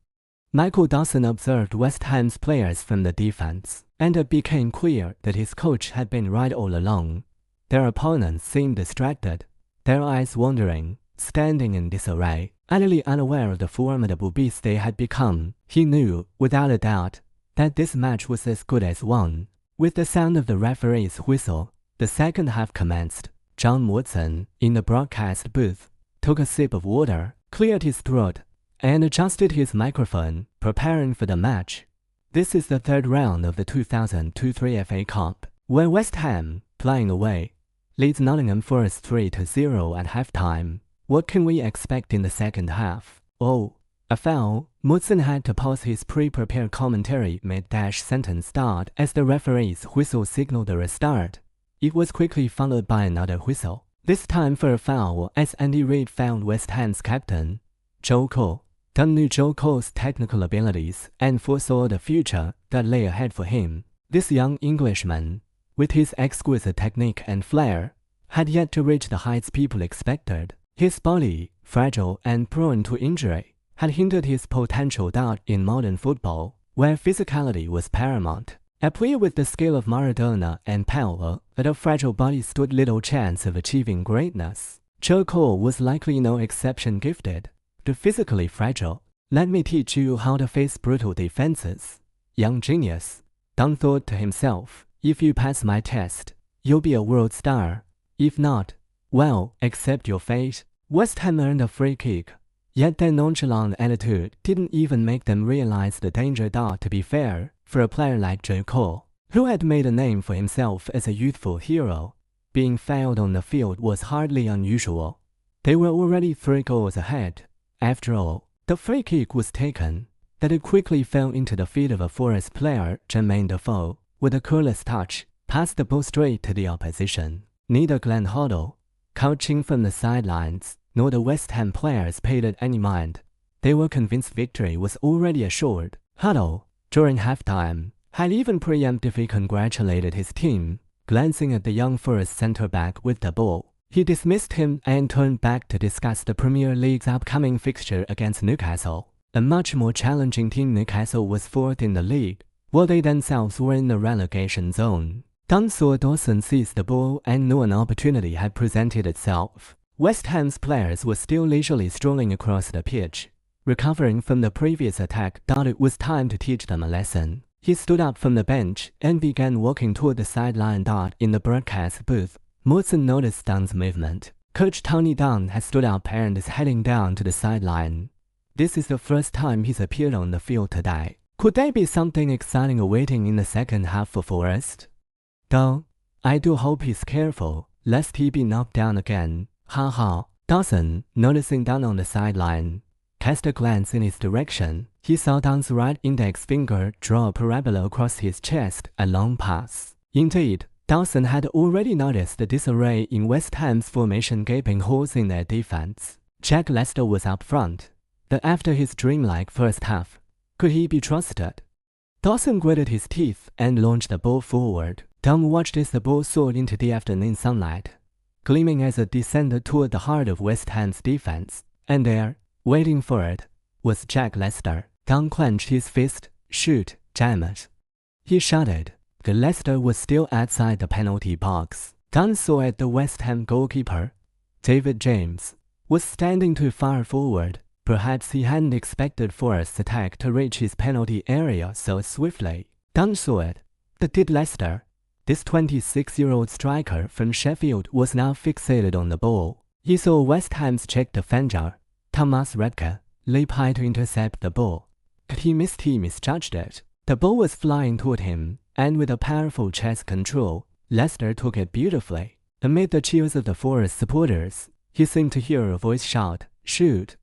Michael Dawson observed West Ham's players from the defense, and it became clear that his coach had been right all along. Their opponents seemed distracted, their eyes wandering, standing in disarray, utterly unaware of the formidable beast they had become. He knew, without a doubt, that this match was as good as won. With the sound of the referee's whistle, the second half commenced. John Watson, in the broadcast booth, took a sip of water, cleared his throat, and adjusted his microphone, preparing for the match. This is the third round of the 2002-03 FA Cup, where West Ham, playing away, leads Nottingham Forest 3-0 at halftime. What can we expect in the second half? Oh, a foul. Watson had to pause his pre-prepared commentary mid-sentence start as the referee's whistle signaled a restart. It was quickly followed by another whistle, this time for a foul, as Andy Reid found West Ham's captain, Joe Cole. Dunn knew Joe Cole's technical abilities and foresaw the future that lay ahead for him. This young Englishman, with his exquisite technique and flair, had yet to reach the heights people expected. His body, fragile and prone to injury, had hindered his potential dart in modern football, where physicality was paramount. A player with the skill of Maradona and power, but a fragile body stood little chance of achieving greatness. Joe Cole was likely no exception gifted. The physically fragile, let me teach you how to face brutal defenses. Young genius, Dunn thought to himself, if you pass my test, you'll be a world star. If not, well, accept your fate. West Ham earned a free kick, yet their nonchalant attitude didn't even make them realize the danger dart. To be fair, for a player like Joe Cole, who had made a name for himself as a youthful hero, being fouled on the field was hardly unusual. They were already 3 goals ahead. After all, the free kick was taken, that it quickly fell into the feet of a Forest player, Jermaine Defoe, with a careless touch, passed the ball straight to the opposition. Neither Glenn Hoddle, coaching from the sidelines, nor the West Ham players paid it any mind. They were convinced victory was already assured. Hoddle, during halftime, had even preemptively congratulated his team, glancing at the young Forest centre-back with the ball. He dismissed him and turned back to discuss the Premier League's upcoming fixture against Newcastle. A much more challenging team. Newcastle was 4th in the league, while they themselves were in the relegation zone. Dunn saw Dawson seize the ball and knew an opportunity had presented itself. West Ham's players were still leisurely strolling across the pitch. Recovering from the previous attack, thought it was time to teach them a lesson. He stood up from the bench and began walking toward the sideline. In the broadcast booth, Watson noticed Dunn's movement. Coach Tony Dunn had stood up and is heading down to the sideline. This is the first time he's appeared on the field today. Could there be something exciting awaiting in the second half for Forest? Though, I do hope he's careful, lest he be knocked down again. Ha ha. Dawson, noticing Dunn on the sideline, cast a glance in his direction. He saw Dunn's right index finger draw a parabola across his chest, a long pass. Indeed, Dawson had already noticed the disarray in West Ham's formation, gaping holes in their defense. Jack Lester was up front, but after his dreamlike first half, could he be trusted? Dawson gritted his teeth and launched the ball forward. Dunn watched as the ball soared into the afternoon sunlight, gleaming as it descended toward the heart of West Ham's defense. And there, waiting for it, was Jack Lester. Dunn clenched his fist. Shoot, James. He shouted. The Leicester was still outside the penalty box. Dunn saw at the West Ham goalkeeper, David James, was standing too far forward. Perhaps he hadn't expected Forest's attack to reach his penalty area so swiftly. Dunn saw it, but did Leicester. This 26-year-old striker from Sheffield was now fixated on the ball. He saw West Ham's Czech defender, Thomas Redke, leap high to intercept the ball, but he misjudged it. The ball was flying toward him, and with a powerful chest control, Leicester took it beautifully. Amid the cheers of the Forest supporters, he seemed to hear a voice shout, "Shoot!"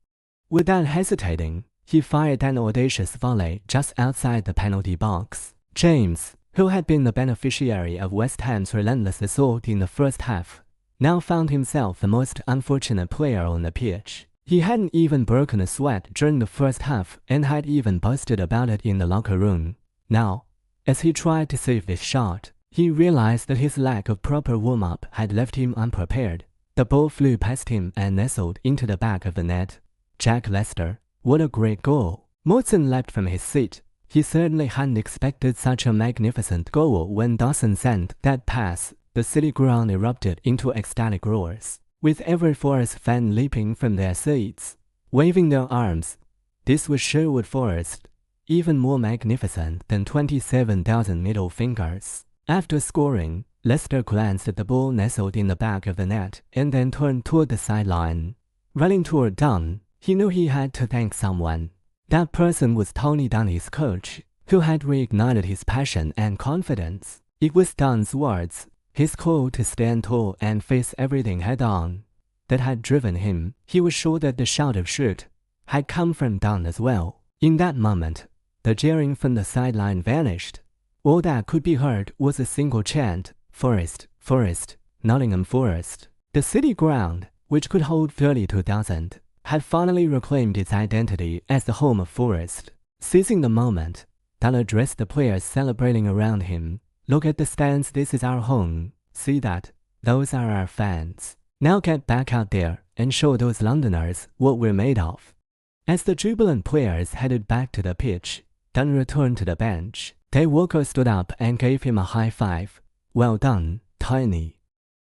Without hesitating, he fired an audacious volley just outside the penalty box. James, who had been the beneficiary of West Ham's relentless assault in the first half, now found himself the most unfortunate player on the pitch. He hadn't even broken a sweat during the first half and had even boasted about it in the locker room. Now, as he tried to save this shot, he realized that his lack of proper warm-up had left him unprepared. The ball flew past him and nestled into the back of the net. Jack Lester, what a great goal! Watson leapt from his seat. He certainly hadn't expected such a magnificent goal. When Dawson sent that pass, the city ground erupted into ecstatic roars. with every Forest fan leaping from their seats, waving their arms. This was Sherwood Forest, even more magnificent than 27,000 middle fingers. After scoring, Leicester glanced at the ball nestled in the back of the net and then turned toward the sideline. Running toward Dunn, he knew he had to thank someone. That person was Tony Dunn, his coach, who had reignited his passion and confidence. It was Dunn's words, his call to stand tall and face everything head-on, that had driven him. He was sure that the shout of "shoot" had come from Dunn as well. In that moment, the jeering from the sideline vanished. All that could be heard was a single chant: "Forest, Forest, Nottingham Forest." The city ground, which could hold 32,000, had finally reclaimed its identity as the home of Forest. Seizing the moment, Dunn addressed the players celebrating around him. "Look at the stands, this is our home. See that? Those are our fans. Now get back out there and show those Londoners what we're made of." As the jubilant players headed back to the pitch, Dunn returned to the bench. Dave Walker stood up and gave him a high five. "Well done, Tiny."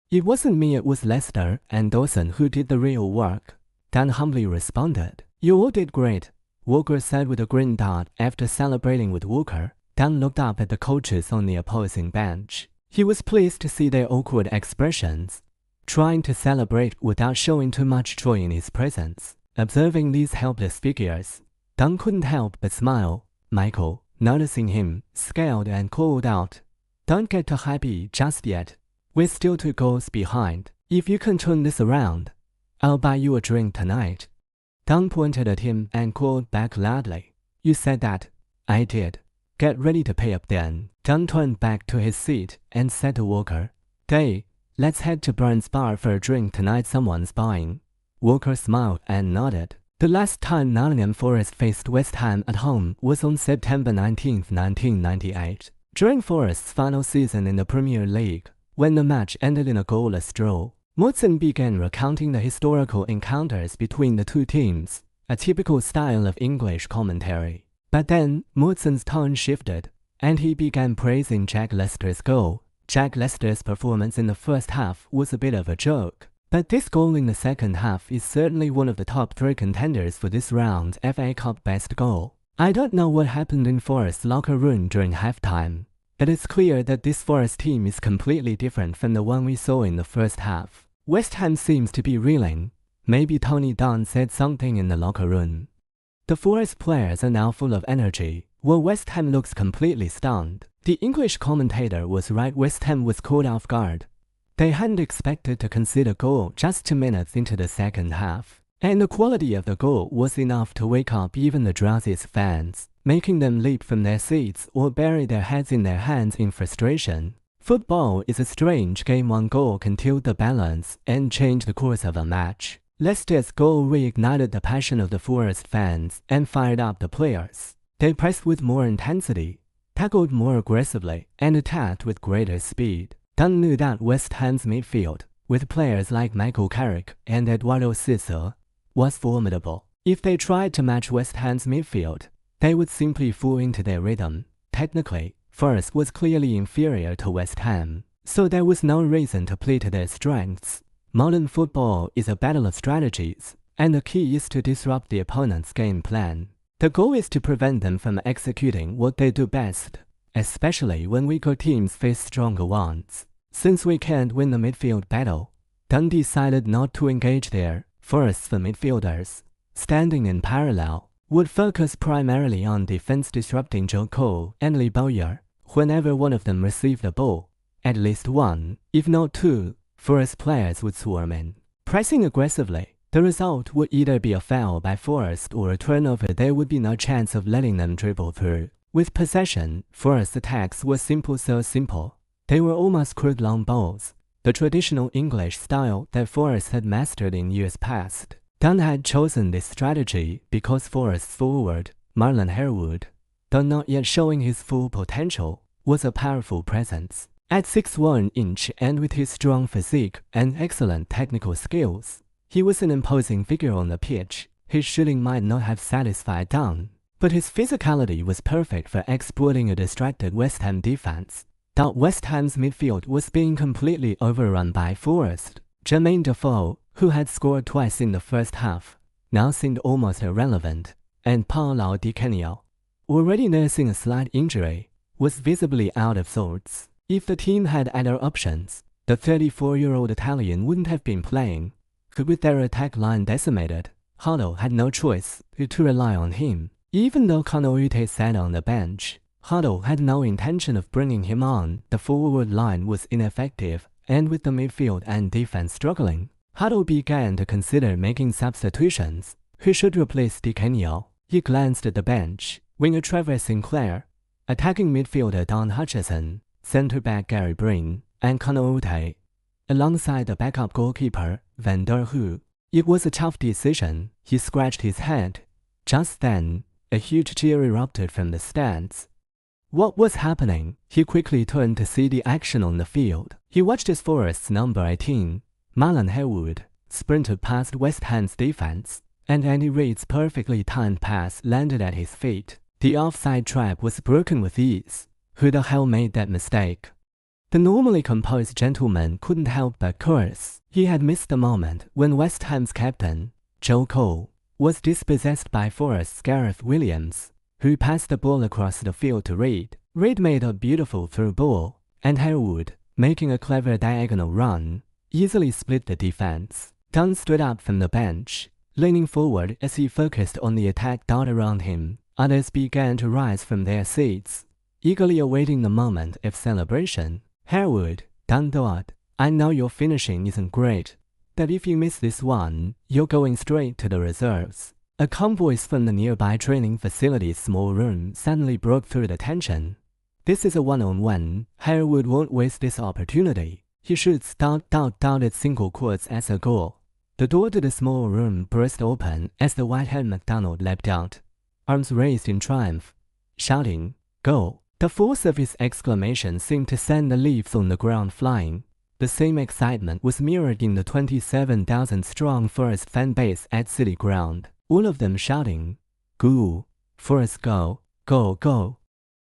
"It wasn't me, it was Leicester and Dawson who did the real work," Dunn humbly responded. "You all did great," Walker said with a grin. After celebrating with Walker, Dunn looked up at the coaches on the opposing bench. He was pleased to see their awkward expressions, trying to celebrate without showing too much joy in his presence. Observing these helpless figures, Dunn couldn't help but smile. Michael, noticing him, scowled and called out, "Don't get too happy just yet. We're still 2 goals behind. If you can turn this around, I'll buy you a drink tonight." Dunn pointed at him and called back loudly, "You said that." "I did. Get ready to pay up then." Dunn turned back to his seat and said to Walker, "Dave, let's head to Burns Bar for a drink tonight, someone's buying." Walker smiled and nodded. The last time Nottingham Forest faced West Ham at home was on September 19, 1998, during Forest's final season in the Premier League. When the match ended in a goalless draw, Mawson began recounting the historical encounters between the two teams, a typical style of English commentary. But then, Mawson's tone shifted, and he began praising Jack Leicester's goal. Jack Leicester's performance in the first half was a bit of a joke, but this goal in the second half is certainly one of the top 3 contenders for this round's FA Cup best goal. I don't know what happened in Forest's locker room during halftime, but it's clear that this Forest team is completely different from the one we saw in the first half. West Ham seems to be reeling. Maybe Tony Dunn said something in the locker room. The Forest players are now full of energy, while West Ham looks completely stunned. The English commentator was right. West Ham was caught off guard. They hadn't expected to concede a goal just 2 minutes into the second half, and the quality of the goal was enough to wake up even the drowsiest fans, making them leap from their seats or bury their heads in their hands in frustration. Football is a strange game. One goal can tilt the balance and change the course of a match. Leicester's goal reignited the passion of the Forest fans and fired up the players. They pressed with more intensity, tackled more aggressively, and attacked with greater speed. Dunn knew that West Ham's midfield, with players like Michael Carrick and Eduardo Cisse, was formidable. If they tried to match West Ham's midfield, they would simply fall into their rhythm. Technically, Forest was clearly inferior to West Ham, so there was no reason to play to their strengths. Modern football is a battle of strategies, and the key is to disrupt the opponent's game plan. The goal is to prevent them from executing what they do best, especially when weaker teams face stronger ones. Since we can't win the midfield battle, Dunn decided not to engage there. Forest's midfielders, standing in parallel, would focus primarily on defense, disrupting Joe Cole and Lee Bowyer whenever one of them received the ball. At least 1, if not 2, Forest players would swarm in, pressing aggressively. The result would either be a foul by Forest or a turnover. There would be no chance of letting them dribble through. With possession, Forest's attacks were simple, so simple. They were almost crude long balls, the traditional English style that Forest had mastered in years past. Dunn had chosen this strategy because Forest's forward, Marlon Harewood, though not yet showing his full potential, was a powerful presence. At 6'1" and with his strong physique and excellent technical skills, he was an imposing figure on the pitch. His shooting might not have satisfied Dunn, but his physicality was perfect for exploiting a distracted West Ham defense. West Ham's midfield was being completely overrun by Forest. Jermaine Defoe, who had scored twice in the first half, now seemed almost irrelevant, and Paolo Di Canio, already nursing a slight injury, was visibly out of sorts. If the team had other options, the 34-year-old Italian wouldn't have been playing. With their attack line decimated, Hado had no choice but to rely on him. Even though Konoute sat on the bench, Hado had no intention of bringing him on. The forward line was ineffective, and with the midfield and defense struggling, Hado began to consider making substitutions. Who should replace Di Canio? He glanced at the bench. Winger Trevor Sinclair, attacking midfielder Don Hutchison, centre-back Gary Breen, and Konoute, alongside the backup goalkeeper Van der Hu. It was a tough decision. He scratched his head. Just then, a huge cheer erupted from the stands. What was happening? He quickly turned to see the action on the field. He watched as Forest's number 18, Marlon Harewood, sprinted past West Ham's defense, and Andy Reid's perfectly timed pass landed at his feet. The offside trap was broken with ease. Who the hell made that mistake? The normally composed gentleman couldn't help but curse. He had missed the moment when West Ham's captain, Joe Cole, was dispossessed by Forest's Gareth Williams, who passed the ball across the field to Reid. Reid made a beautiful through ball, and Harewood, making a clever diagonal run, easily split the defense. Dunn stood up from the bench, leaning forward as he focused on the attack dot around him. Others began to rise from their seats, eagerly awaiting the moment of celebration. Harewood, Dunn thought, I know your finishing isn't great, but if you miss this one, you're going straight to the reserves. A calm voice from the nearby training facility's small room suddenly broke through the tension. This is a one-on-one. Harewood won't waste this opportunity. He shoots at single quotes as a goal. The door to the small room burst open as the white-haired McDonald leapt out, arms raised in triumph, shouting, "Go!" The force of his exclamation seemed to send the leaves on the ground flying. The same excitement was mirrored in the 27,000-strong Forest fan base at City Ground, all of them shouting, "Go! Forest go! Go, go!"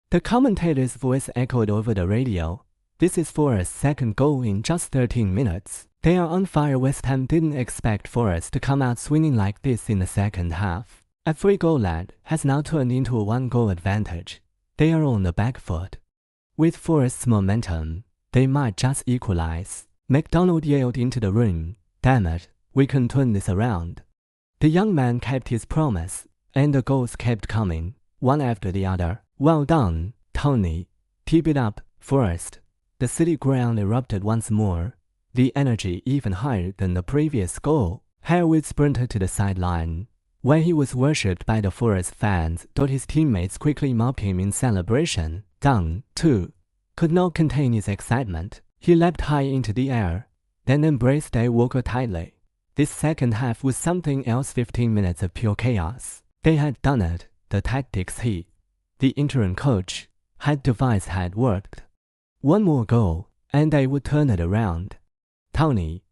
The commentator's voice echoed over the radio. This is Forest's second goal in just 13 minutes. They are on fire. West Ham didn't expect Forest to come out swinging like this in the second half. A 3-goal lead has now turned into a 1-goal advantage. They are on the back foot. With Forest's momentum, they might just equalize. McDonald yelled into the room, "Damn it, we can turn this around." The young man kept his promise, and the goals kept coming, one after the other. "Well done, Tony. Keep it up, Forest." The City Ground erupted once more, the energy even higher than the previous goal. Harewood sprinted to the sideline, where he was worshipped by the Forest fans, though his teammates quickly mobbed him in celebration. Dunn, too, could not contain his excitement. He leapt high into the air, then embraced Dave Walker tightly. This second half was something else. 15 minutes of pure chaos. They had done it. The tactics he, the interim coach, had devised had worked. One more goal, and they would turn it around. Tony,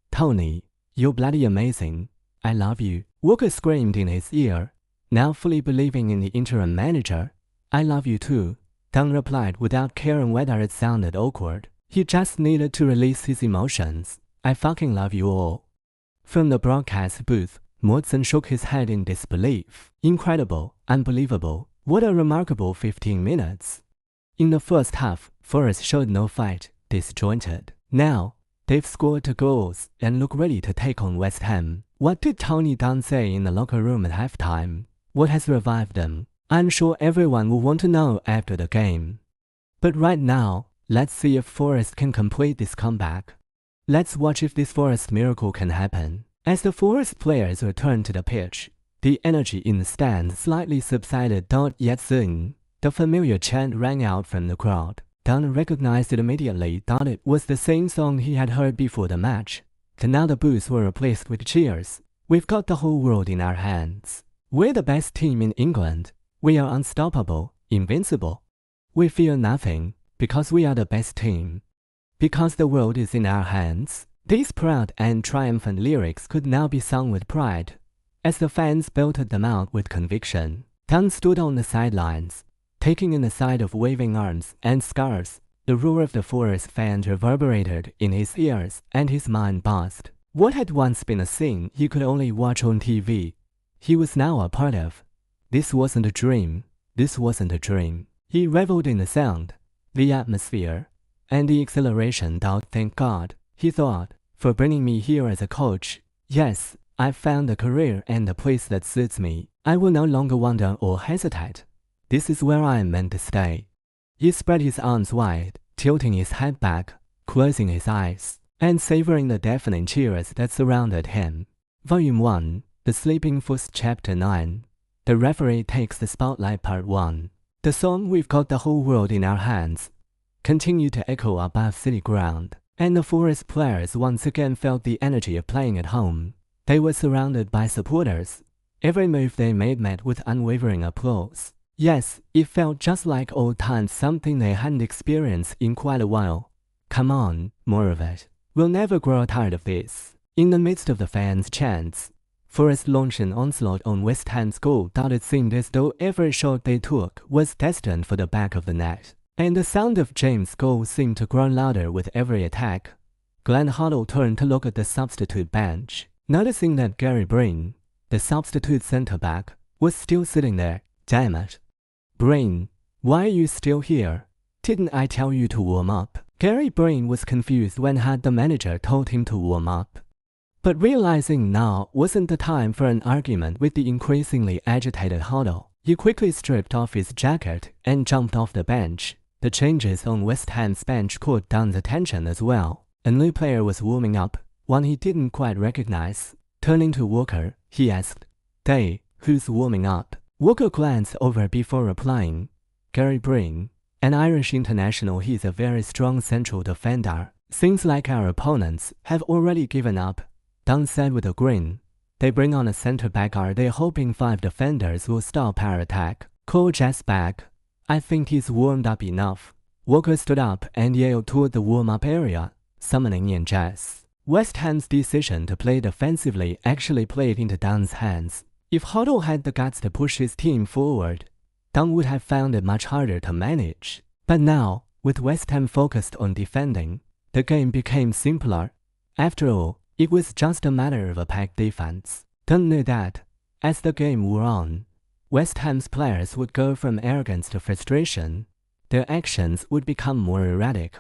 you're bloody amazing. I love you," Walker screamed in his ear, now fully believing in the interim manager. "I love you too," Dunn replied without caring whether it sounded awkward. He just needed to release his emotions. "I fucking love you all." From the broadcast booth, Maudson shook his head in disbelief. Incredible, unbelievable, what a remarkable 15 minutes. In the first half, Forest showed no fight, disjointed. Now, they've scored 2 goals and look ready to take on West Ham. What did Tony Dunn say in the locker room at halftime? What has revived them? I'm sure everyone will want to know after the game. But right now, let's see if Forest can complete this comeback. Let's watch if this Forest miracle can happen. As the Forest players returned to the pitch, the energy in the stands slightly subsided. Yet soon, the familiar chant rang out from the crowd. Dunn recognized it immediately. It was the same song he had heard before the match. Now the booths were replaced with cheers. "We've got the whole world in our hands. We're the best team in England. We are unstoppable, invincible. We fear nothing, because we are the best team. Because the world is in our hands." These proud and triumphant lyrics could now be sung with pride, as the fans belted them out with conviction. Dunn stood on the sidelines, taking in the sight of waving arms and scarves. The roar of the Forest fans reverberated in his ears, and his mind buzzed. What had once been a scene he could only watch on TV, he was now a part of. This wasn't a dream. This wasn't a dream. He reveled in the sound, the atmosphere, and the exhilaration. Thank God, he thought, for bringing me here as a coach. Yes, I've found a career and a place that suits me. I will no longer wonder or hesitate. This is where I am meant to stay. He spread his arms wide, tilting his head back, closing his eyes, and savoring the deafening cheers that surrounded him. Volume 1, The Sleeping Force, Chapter 9. The Referee Takes the Spotlight, Part 1. The song "We've Got the Whole World in Our Hands" continued to echo above city ground, and the Forest players once again felt the energy of playing at home. They were surrounded by supporters. Every move they made met with unwavering applause. Yes, it felt just like old times, something they hadn't experienced in quite a while. Come on, more of it. We'll never grow tired of this. In the midst of the fans' chants, Forest launched an onslaught on West Ham's goal. It seemed as though every shot they took was destined for the back of the net, and the sound of James' goal seemed to grow louder with every attack. Glenn Hoddle turned to look at the substitute bench, noticing that Gary Breen, the substitute centre-back, was still sitting there. Damn it. Breen, why are you still here? Didn't I tell you to warm up? Gary Breen was confused when had the manager told him to warm up. But realizing now wasn't the time for an argument with the increasingly agitated Hoddle, he quickly stripped off his jacket and jumped off the bench. The changes on West Ham's bench caught Dunn's attention as well. A new player was warming up, one he didn't quite recognize. Turning to Walker, he asked, "Hey, who's warming up?" Walker glanced over before replying, "Gary Breen, an Irish international. He's a very strong central defender. Seems like our opponents have already given up," Dunn said with a grin. "They bring on a centre-back. Are they hoping 5 defenders will stop our attack? Call Jess back. I think he's warmed up enough." Walker stood up and yelled toward the warm-up area, summoning in Jess. West Ham's decision to play defensively actually played into Dunn's hands. If Hoddle had the guts to push his team forward, Dunn would have found it much harder to manage. But now, with West Ham focused on defending, the game became simpler. After all, it was just a matter of a packed defense. Dunn knew that, as the game wore on, West Ham's players would go from arrogance to frustration. Their actions would become more erratic.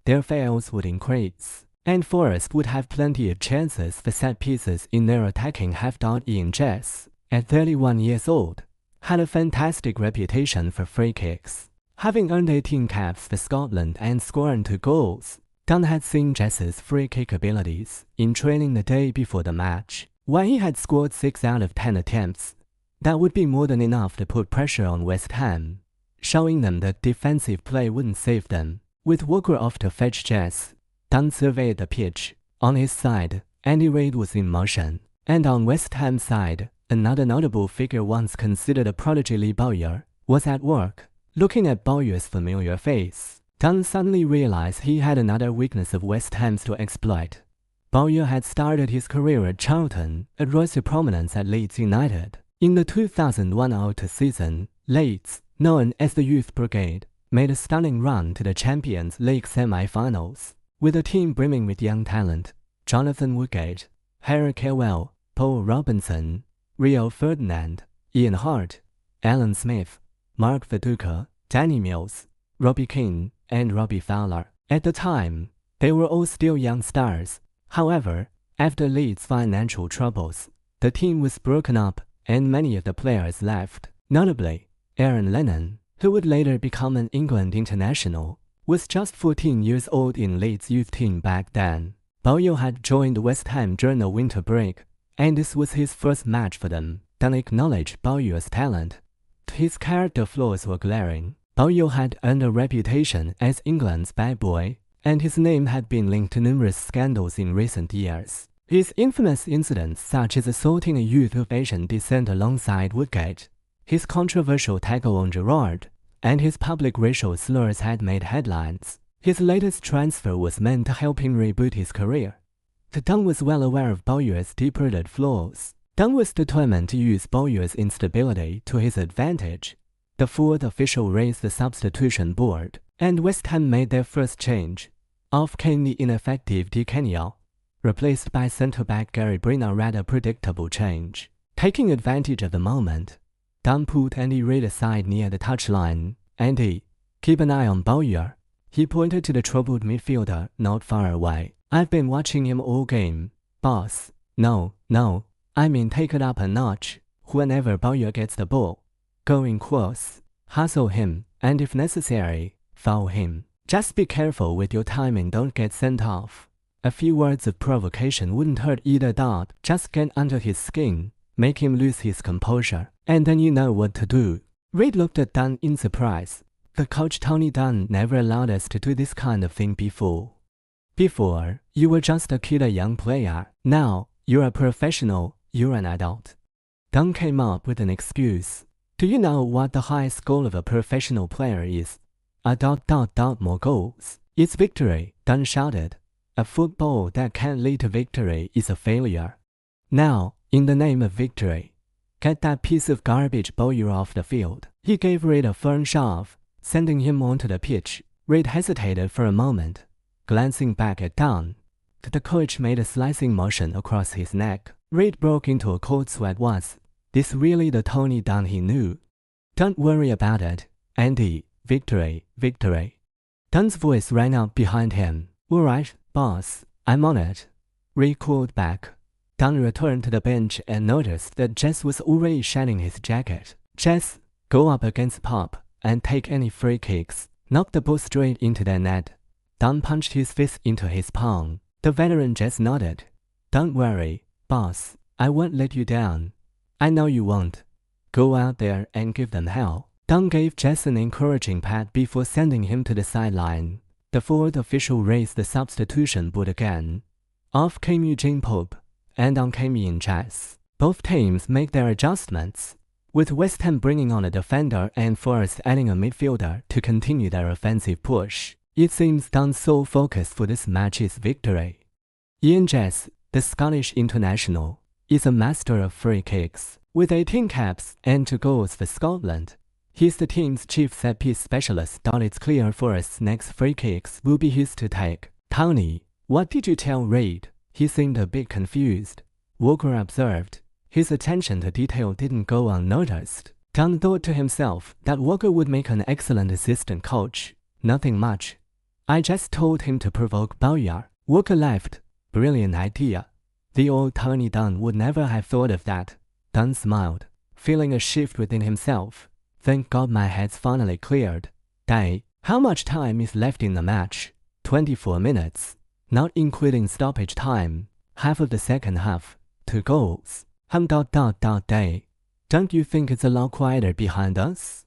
Their fails would increase. And Forest would have plenty of chances for set pieces in their attacking half. Ian Jess, at 31 years old, had a fantastic reputation for free kicks. Having earned 18 caps for Scotland and scoring 2 goals, Dunn had seen Jess's free kick abilities in training the day before the match. While he had scored 6 out of 10 attempts, that would be more than enough to put pressure on West Ham, showing them that defensive play wouldn't save them. With Walker off to fetch Jess, Dunn surveyed the pitch. On his side, Andy Reid was in motion, and on West Ham's side, another notable figure once considered a prodigy, Lee Bowyer, was at work. Looking at Bowyer's familiar face, Dunn suddenly realized he had another weakness of West Ham's to exploit. Bowyer had started his career at Charlton and rose to prominence at Leeds United. In the 2001-02 season, Leeds, known as the Youth Brigade, made a stunning run to the Champions League semi-finals. With a team brimming with young talent, Jonathan Woodgate, Harry Kewell, Paul Robinson, Rio Ferdinand, Ian Hart, Alan Smith, Mark Viduka, Danny Mills, Robbie Keane, and Robbie Fowler. At the time, they were all still young stars. However, after Leeds' financial troubles, the team was broken up and many of the players left. Notably, Aaron Lennon, who would later become an England international, was just 14 years old in Leeds' youth team back then. Bowyer had joined West Ham during the winter break, and this was his first match for them. Dunn acknowledged Bowyer's talent. His character flaws were glaring. Bowyer had earned a reputation as England's bad boy, and his name had been linked to numerous scandals in recent years. His infamous incidents, such as assaulting a youth of Asian descent alongside Woodgate, his controversial tackle on Gerrard, and his public racial slurs had made headlines. His latest transfer was meant to help him reboot his career. Dunn was well aware of Bowyer's deep-rooted flaws. Dunn was determined to use Bowyer's instability to his advantage. The fourth official raised the substitution board, and West Ham made their first change. Off came the ineffective Di Canio. replaced by centre-back Gary Briner, read a predictable change. Taking advantage of the moment, Dunn put Andy Reid aside near the touchline. "Andy, keep an eye on Bowyer." He pointed to the troubled midfielder not far away. "I've been watching him all game, boss." No, I mean take it up a notch. Whenever Bowyer gets the ball, go in close, hustle him, and if necessary, foul him. Just be careful with your timing, don't get sent off." A few words of provocation wouldn't hurt either. Just get under his skin, make him lose his composure, and then you know what to do. Reid looked at Dunn in surprise. The coach Tony Dunn never allowed us to do this kind of thing before. Before, you were just a kid, a young player. Now, you're a professional, you're an adult. Dunn came up with an excuse. "Do you know what the highest goal of a professional player is?" More goals. "It's victory," Dunn shouted. "A football that can't lead to victory is a failure. Now, in the name of victory, get that piece of garbage Bowyer off the field." He gave Reid a firm shove, sending him onto the pitch. Reid hesitated for a moment, glancing back at Dunn. The coach made a slicing motion across his neck. Reid broke into a cold sweat. Was this really the Tony Dunn he knew? "Don't worry about it, Andy. Victory, victory." Dunn's voice rang out behind him. "All right, boss, I'm on it," Reid called back. Dunn returned to the bench and noticed that Jess was already shedding his jacket. "Jess, go up against Pop and take any free kicks. Knock the ball straight into their net." Dunn punched his fist into his palm. The veteran Jess nodded. "Don't worry, boss, I won't let you down." "I know you won't. Go out there and give them hell." Dunn gave Jess an encouraging pat before sending him to the sideline. The fourth official raised the substitution board again. Off came Eugene Pope, and on came Ian Jess. Both teams make their adjustments, with West Ham bringing on a defender and Forest adding a midfielder to continue their offensive push. It seems Dunn's sole focus for this match is victory. Ian Jess, the Scottish international, is a master of free kicks. With 18 caps and 2 goals for Scotland, he's the team's chief set-piece specialist. It's clear Forest's next free kicks will be his to take. "Tony, what did you tell Reid?" He seemed a bit confused, Walker observed. His attention to detail didn't go unnoticed. Dunn thought to himself that Walker would make an excellent assistant coach. "Nothing much. I just told him to provoke Bowyer." Walker laughed. "Brilliant idea. The old Tony Dunn would never have thought of that." Dunn smiled, feeling a shift within himself. "Thank God my head's finally cleared." "Day, how much time is left in the match?" 24 minutes, not including stoppage time. Half of the second half. 2 goals. Day, don't you think it's a lot quieter behind us?"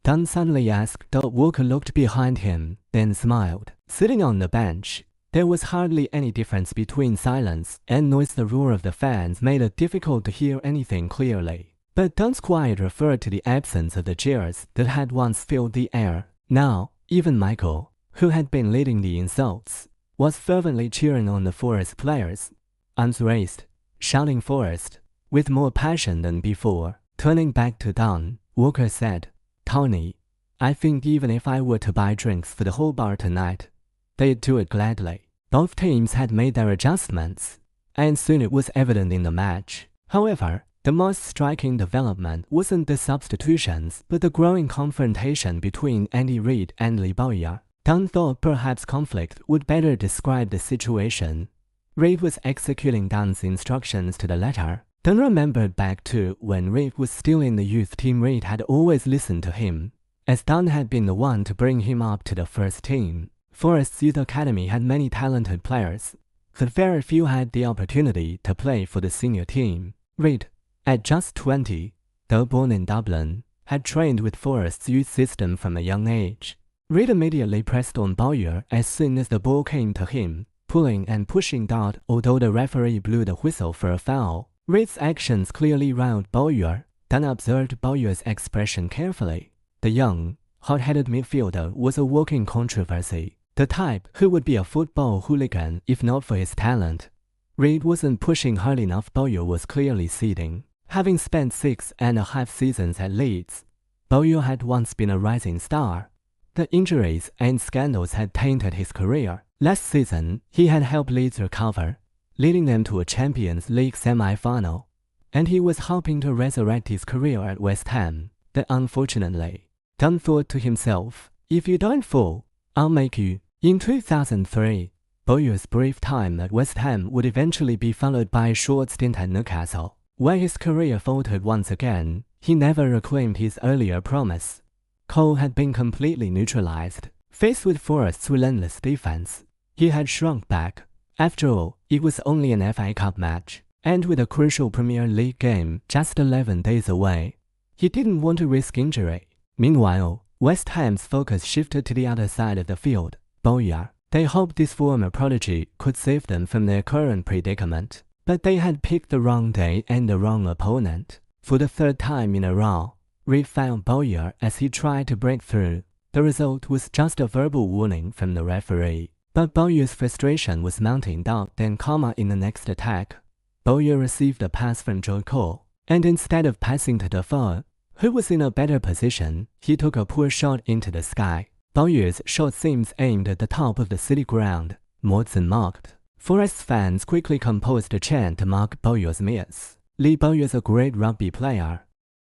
Dunn suddenly asked. Walker looked behind him, then smiled. Sitting on the bench, there was hardly any difference between silence and noise. The roar of the fans made it difficult to hear anything clearly. But Dunn's quiet referred to the absence of the cheers that had once filled the air. Now, even Michael, who had been leading the insults, was fervently cheering on the Forest players, arms raised, shouting Forest, with more passion than before. Turning back to Dunn, Walker said, "Tony, I think even if I were to buy drinks for the whole bar tonight, they'd do it gladly." Both teams had made their adjustments, and soon it was evident in the match. However, the most striking development wasn't the substitutions, but the growing confrontation between Andy Reid and Lee Bowyer. Dunn thought perhaps conflict would better describe the situation. Reid was executing Dunn's instructions to the letter. Dunn remembered back to when Reid was still in the youth team. Reid had always listened to him, as Dunn had been the one to bring him up to the first team. Forest's youth academy had many talented players, but very few had the opportunity to play for the senior team. Reid, at just 20, though born in Dublin, had trained with Forest's youth system from a young age. Reid immediately pressed on Bowyer as soon as the ball came to him, pulling and pushing Dodd, although the referee blew the whistle for a foul. Reid's actions clearly riled Bowyer. Dunn observed Bowyer's expression carefully. The young, hot-headed midfielder was a walking controversy, the type who would be a football hooligan if not for his talent. Reid wasn't pushing hard enough. Bowyer was clearly ceding. Having spent 6.5 seasons at Leeds, Bowyer had once been a rising star. The injuries and scandals had tainted his career. Last season, he had helped Leeds recover, leading them to a Champions League semi-final, and he was hoping to resurrect his career at West Ham. But unfortunately, Dunn thought to himself, if you don't fall, I'll make you. In 2003, Bowyer's brief time at West Ham would eventually be followed by a short stint at Newcastle, where his career faltered once again. He never reclaimed his earlier promise. Cole had been completely neutralized. Faced with Forest's relentless defense, he had shrunk back. After all, it was only an FA Cup match, and with a crucial Premier League game just 11 days away, he didn't want to risk injury. Meanwhile, West Ham's focus shifted to the other side of the field, Bowyer. They hoped this former prodigy could save them from their current predicament, but they had picked the wrong day and the wrong opponent. For the third time in a row, Reed found Bowyer as he tried to break through. The result was just a verbal warning from the referee. But Bowyer's frustration was mounting. Then comma in the next attack, Bowyer received a pass from Joe Cole, and instead of passing to Defoe, who was in a better position, he took a poor shot into the sky. Bowyer's shot seems aimed at the top of the city ground, more than marked. Forest fans quickly composed a chant to mark Bowyer's miss. Lee Bowyer's a great rugby player.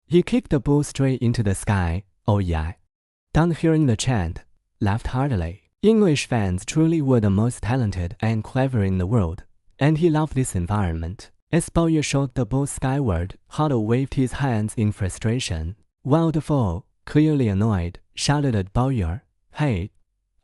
He kicked the ball straight into the sky, oh yeah. Dunn, hearing the chant, laughed heartily. English fans truly were the most talented and clever in the world, and he loved this environment. As Bowyer shot the ball skyward, Huddle waved his hands in frustration, while Defoe, clearly annoyed, shouted at Bowyer, "Hey,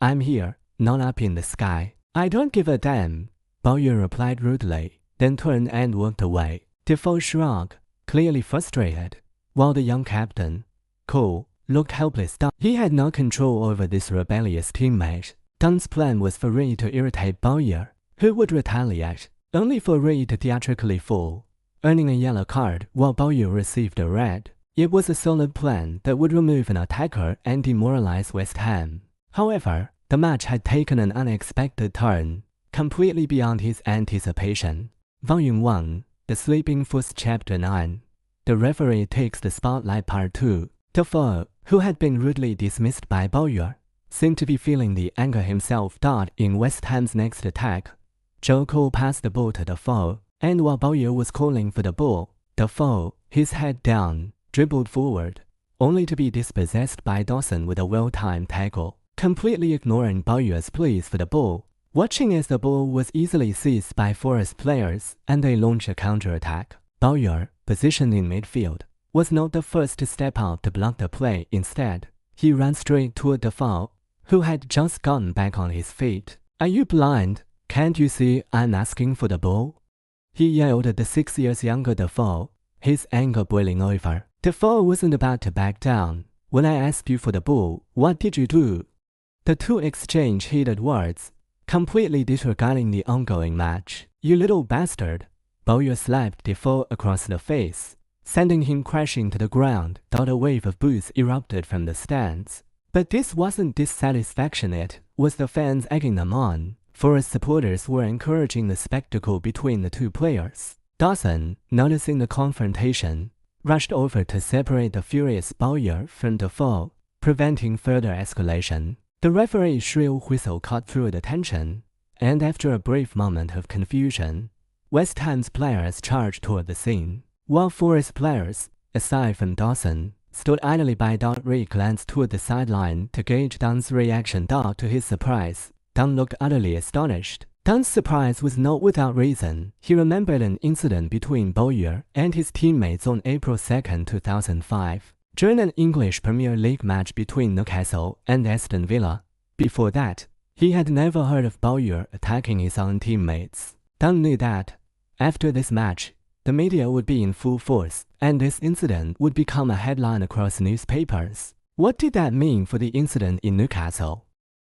I'm here, not up in the sky." "I don't give a damn," Bowyer replied rudely, then turned and walked away. Defoe shrugged, clearly frustrated, while the young captain, Cole, looked helpless. He had no control over this rebellious teammate. Dunn's plan was for Reed to irritate Bowyer, who would retaliate, only for Reed to theatrically fall, earning a yellow card while Bowyer received a red. It was a solid plan that would remove an attacker and demoralize West Ham. However, the match had taken an unexpected turn, completely beyond his anticipation. Volume 1, The Sleeping Force, Chapter 9. The referee takes the spotlight, Part 2. Defoe, who had been rudely dismissed by Bowyer, seemed to be feeling the anger himself. In West Ham's next attack, Joe Cole passed the ball to Defoe, and while Bowyer was calling for the ball, Defoe, his head down, dribbled forward, only to be dispossessed by Dawson with a well-timed tackle. Completely ignoring Bowyer's pleas for the ball, watching as the ball was easily seized by Forest players and they launched a counter-attack, Bowyer, positioned in midfield, was not the first to step out to block the play. Instead, he ran straight toward Defoe, who had just gotten back on his feet. "Are you blind? Can't you see I'm asking for the ball?" he yelled at the 6 years younger Defoe, his anger boiling over. Defoe wasn't about to back down. "When I asked you for the ball, what did you do?" The two exchanged heated words, completely disregarding the ongoing match. "You little bastard!" Bowyer slapped Defoe across the face, sending him crashing to the ground. A wave of boos erupted from the stands. But this wasn't dissatisfaction, it was the fans egging them on. Forest supporters were encouraging the spectacle between the two players. Dawson, noticing the confrontation, rushed over to separate the furious Bowyer from Defoe, preventing further escalation. The referee's shrill whistle cut through the tension, and after a brief moment of confusion, West Ham's players charged toward the scene, while Forest players, aside from Dawson, stood idly by. Reed glanced toward the sideline to gauge Dunn's reaction. To his surprise, Dunn looked utterly astonished. Dunn's surprise was not without reason. He remembered an incident between Bowyer and his teammates on April 2, 2005, during an English Premier League match between Newcastle and Aston Villa. Before that, he had never heard of Bowyer attacking his own teammates. Dunn knew that, after this match, the media would be in full force, and this incident would become a headline across newspapers. What did that mean for the incident in Newcastle?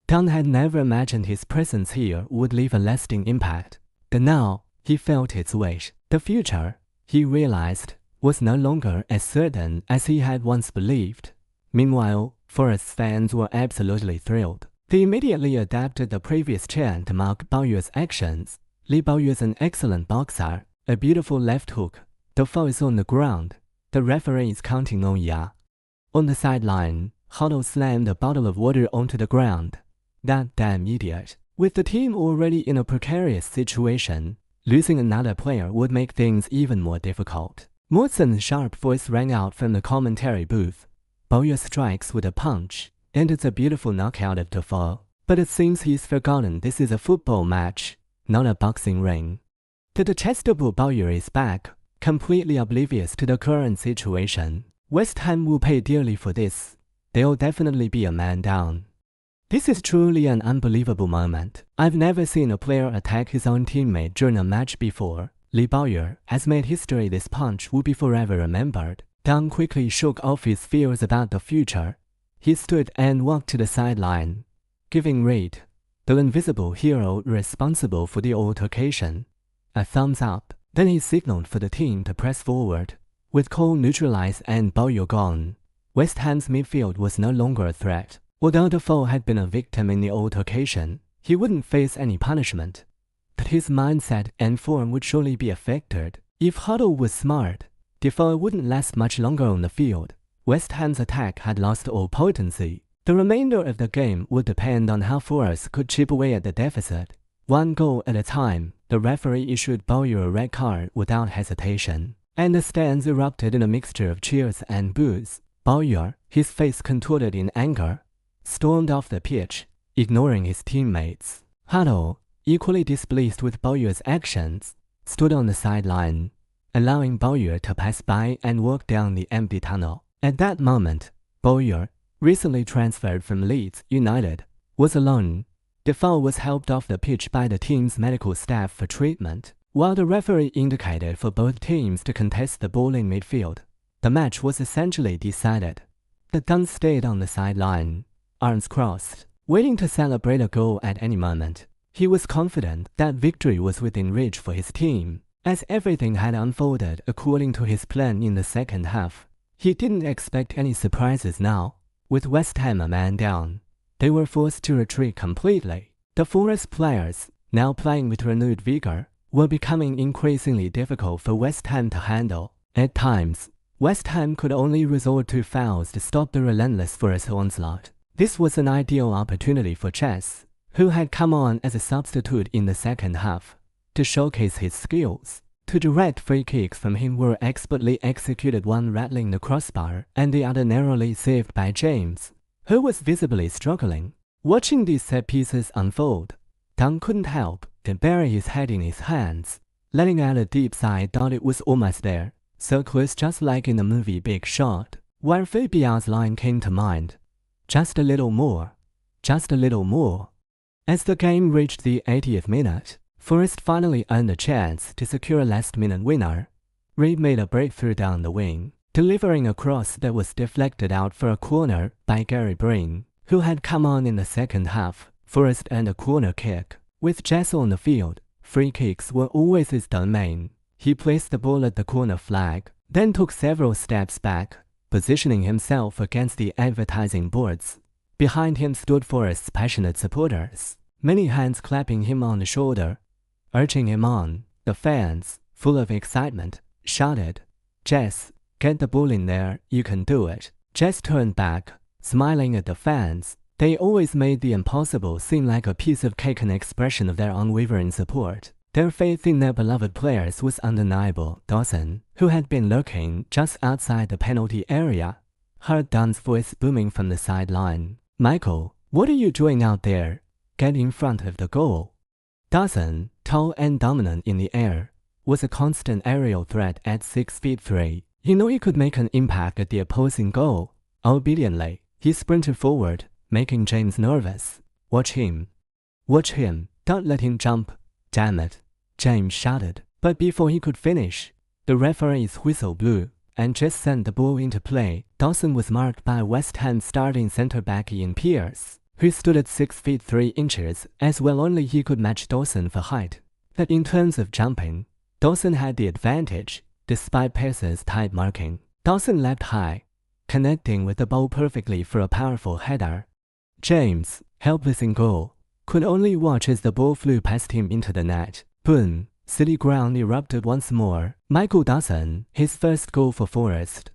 Dunn had never imagined his presence here would leave a lasting impact, but now he felt its weight. The future, he realized, was no longer as certain as he had once believed. Meanwhile, Forest fans were absolutely thrilled. They immediately adapted the previous chant to mark Bowyer's actions. Lee Bowyer's an excellent boxer, a beautiful left hook. Defoe is on the ground. The referee is counting on ya. On the sideline, Huddle slammed a bottle of water onto the ground. That damn idiot. With the team already in a precarious situation, Losing another player would make things even more difficult. Mortson's sharp voice rang out from the commentary booth. Bowyer strikes with a punch, and it's a beautiful knockout of Toffol. But it seems he's forgotten this is a football match, not a boxing ring. The detestable Bowyer is back, completely oblivious to the current situation. West Ham will pay dearly for this. They'll definitely be a man down. This is truly an unbelievable moment. I've never seen a player attack his own teammate during a match before. Lee Bowyer has made history. This punch will be forever remembered. Dunn quickly shook off his fears about the future. He stood and walked to the sideline, giving Reid, the invisible hero responsible for the altercation, a thumbs up. Then he signaled for the team to press forward. With Cole neutralized and Bowyer gone, West Ham's midfield was no longer a threat. Although Defoe had been a victim in the altercation, he wouldn't face any punishment. But his mindset and form would surely be affected. If Huddle was smart, Defoe wouldn't last much longer on the field. West Ham's attack had lost all potency. The remainder of the game would depend on how Forest could chip away at the deficit. One goal at a time, the referee issued Bowyer a red card without hesitation, and the stands erupted in a mixture of cheers and boos. Bowyer, his face contorted in anger, stormed off the pitch, ignoring his teammates. Huddle, equally displeased with Bowyer's actions, stood on the sideline, allowing Bowyer to pass by and walk down the empty tunnel. At that moment, Bowyer, recently transferred from Leeds United, was alone. Defoe was helped off the pitch by the team's medical staff for treatment, while the referee indicated for both teams to contest the ball in midfield. The match was essentially decided. The Dunn stayed on the sideline, arms crossed, waiting to celebrate a goal at any moment. He was confident that victory was within reach for his team, as everything had unfolded according to his plan in the second half. He didn't expect any surprises now. With West Ham a man down, they were forced to retreat completely. The Forest players, now playing with renewed vigor, were becoming increasingly difficult for West Ham to handle. At times, West Ham could only resort to fouls to stop the relentless Forest onslaught. This was an ideal opportunity for Chess, who had come on as a substitute in the second half, to showcase his skills. Two direct free kicks from him were expertly executed, one rattling the crossbar and the other narrowly saved by James, who was visibly struggling. Watching these set pieces unfold, Dunn couldn't help but bury his head in his hands, letting out a deep sigh. Thought it was almost there, so close, just like in the movie Big Shot, where Fabian's line came to mind. Just a little more. Just a little more. As the game reached the 80th minute, Forest finally earned a chance to secure a last-minute winner. Reid made a breakthrough down the wing, delivering a cross that was deflected out for a corner by Gary Breen, who had come on in the second half. Forest earned a corner kick. With Jess on the field, free kicks were always his domain. He placed the ball at the corner flag, then took several steps back, positioning himself against the advertising boards. Behind him stood Forest's passionate supporters, many hands clapping him on the shoulder, urging him on. The fans, full of excitement, shouted, "Jess, get the ball in there, you can do it." Jess turned back, smiling at the fans. They always made the impossible seem like a piece of cake, an expression of their unwavering support. Their faith in their beloved players was undeniable. Dawson, who had been lurking just outside the penalty area, heard Dunn's voice booming from the sideline. "Michael, what are you doing out there? Get in front of the goal." Dawson, tall and dominant in the air, was a constant aerial threat at 6'3". He knew he could make an impact at the opposing goal. Obediently, he sprinted forward, making James nervous. "Watch him. Watch him. Don't let him jump. Damn it," James shouted. But before he could finish, the referee's whistle blew, and just sent the ball into play. Dawson was marked by West Ham starting centre-back Ian Pearce, who stood at 6'3". As well, only he could match Dawson for height. But in terms of jumping, Dawson had the advantage, despite Pearce's tight marking. Dawson leapt high, connecting with the ball perfectly for a powerful header. James, helpless in goal, could only watch as the ball flew past him into the net. Boom! City ground erupted once more. Michael Dawson, his first goal for Forest.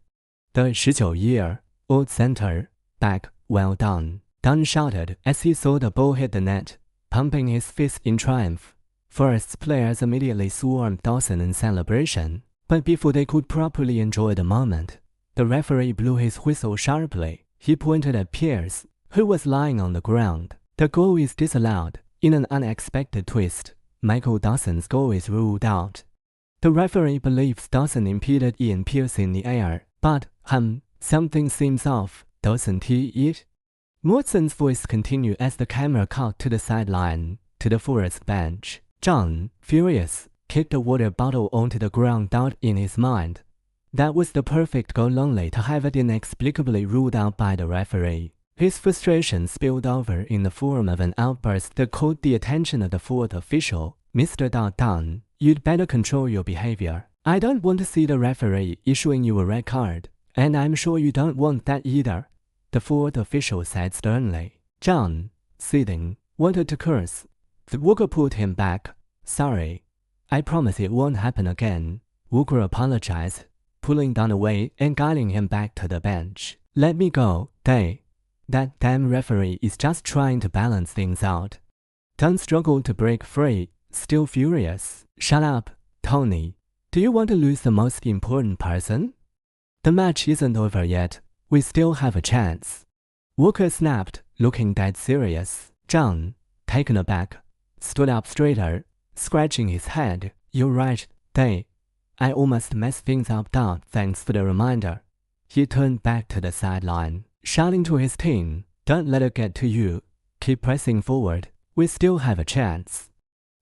"The 19-year old centre back, well done," Dunn shouted as he saw the ball hit the net, pumping his fist in triumph. Forest's players immediately swarmed Dawson in celebration, but before they could properly enjoy the moment, the referee blew his whistle sharply. He pointed at Pierce, who was lying on the ground. The goal is disallowed. In an unexpected twist, Michael Dawson's goal is ruled out. The referee believes Dawson impeded Ian Pierce in the air, but, something seems off. Dawson it? Watson's voice continued as the camera cut to the sideline, to the Forest bench. John, furious, kicked a water bottle onto the ground out in his mind. That was the perfect goal only to have it inexplicably ruled out by the referee. His frustration spilled over in the form of an outburst that caught the attention of the fourth official. Mr. Dunn, you'd better control your behavior. I don't want to see the referee issuing you a red card, and I'm sure you don't want that either, the fourth official said sternly. John, seething, wanted to curse. The Walker pulled him back. Sorry. I promise it won't happen again. Walker apologized, pulling Dunn away and guiding him back to the bench. Let me go, That damn referee is just trying to balance things out. Dunn struggled to break free, still furious. Shut up, Tony. Do you want to lose the most important person? The match isn't over yet. We still have a chance. Walker snapped, looking dead serious. John, taken aback, stood up straighter, scratching his head. You're right, I almost messed things up, Dunn. Thanks for the reminder. He turned back to the sideline, shouting to his team, Don't let it get to you. Keep pressing forward. We still have a chance.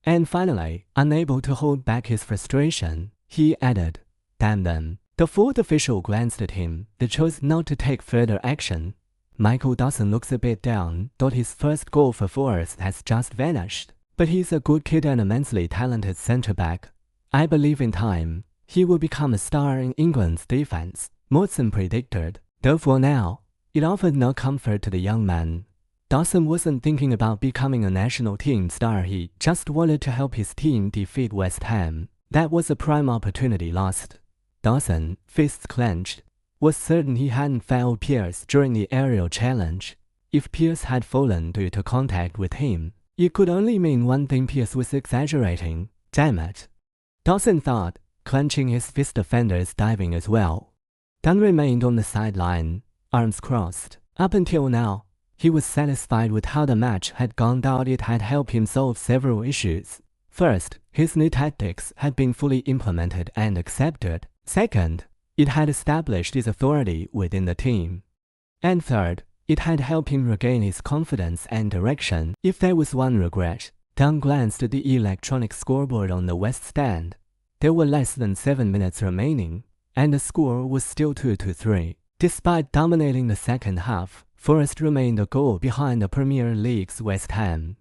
And finally, unable to hold back his frustration, he added, Damn them. The fourth official glanced at him, but chose not to take further action. Michael Dawson looks a bit down, thought his first goal for Forest has just vanished. But he's a good kid and immensely talented centre-back. I believe in time, he will become a star in England's defense, Watson predicted. Though for now, it offered no comfort to the young man. Dawson wasn't thinking about becoming a national team star, he just wanted to help his team defeat West Ham. That was a prime opportunity lost. Dawson, fists clenched, was certain he hadn't fouled Pierce during the aerial challenge. If Pierce had fallen due to contact with him, it could only mean one thing: Pierce was exaggerating. Damn it, Dawson thought, clenching his fist. Defenders diving as well. Dunn remained on the sideline, arms crossed. Up until now, he was satisfied with how the match had gone down. It had helped him solve several issues. First, his new tactics had been fully implemented and accepted. Second, it had established his authority within the team. And third, it had helped him regain his confidence and direction. If there was one regret, Dunn glanced at the electronic scoreboard on the west stand. There were less than 7 minutes remaining, and the score was still 2-3. Despite dominating the second half, Forest remained a goal behind the Premier League's West Ham.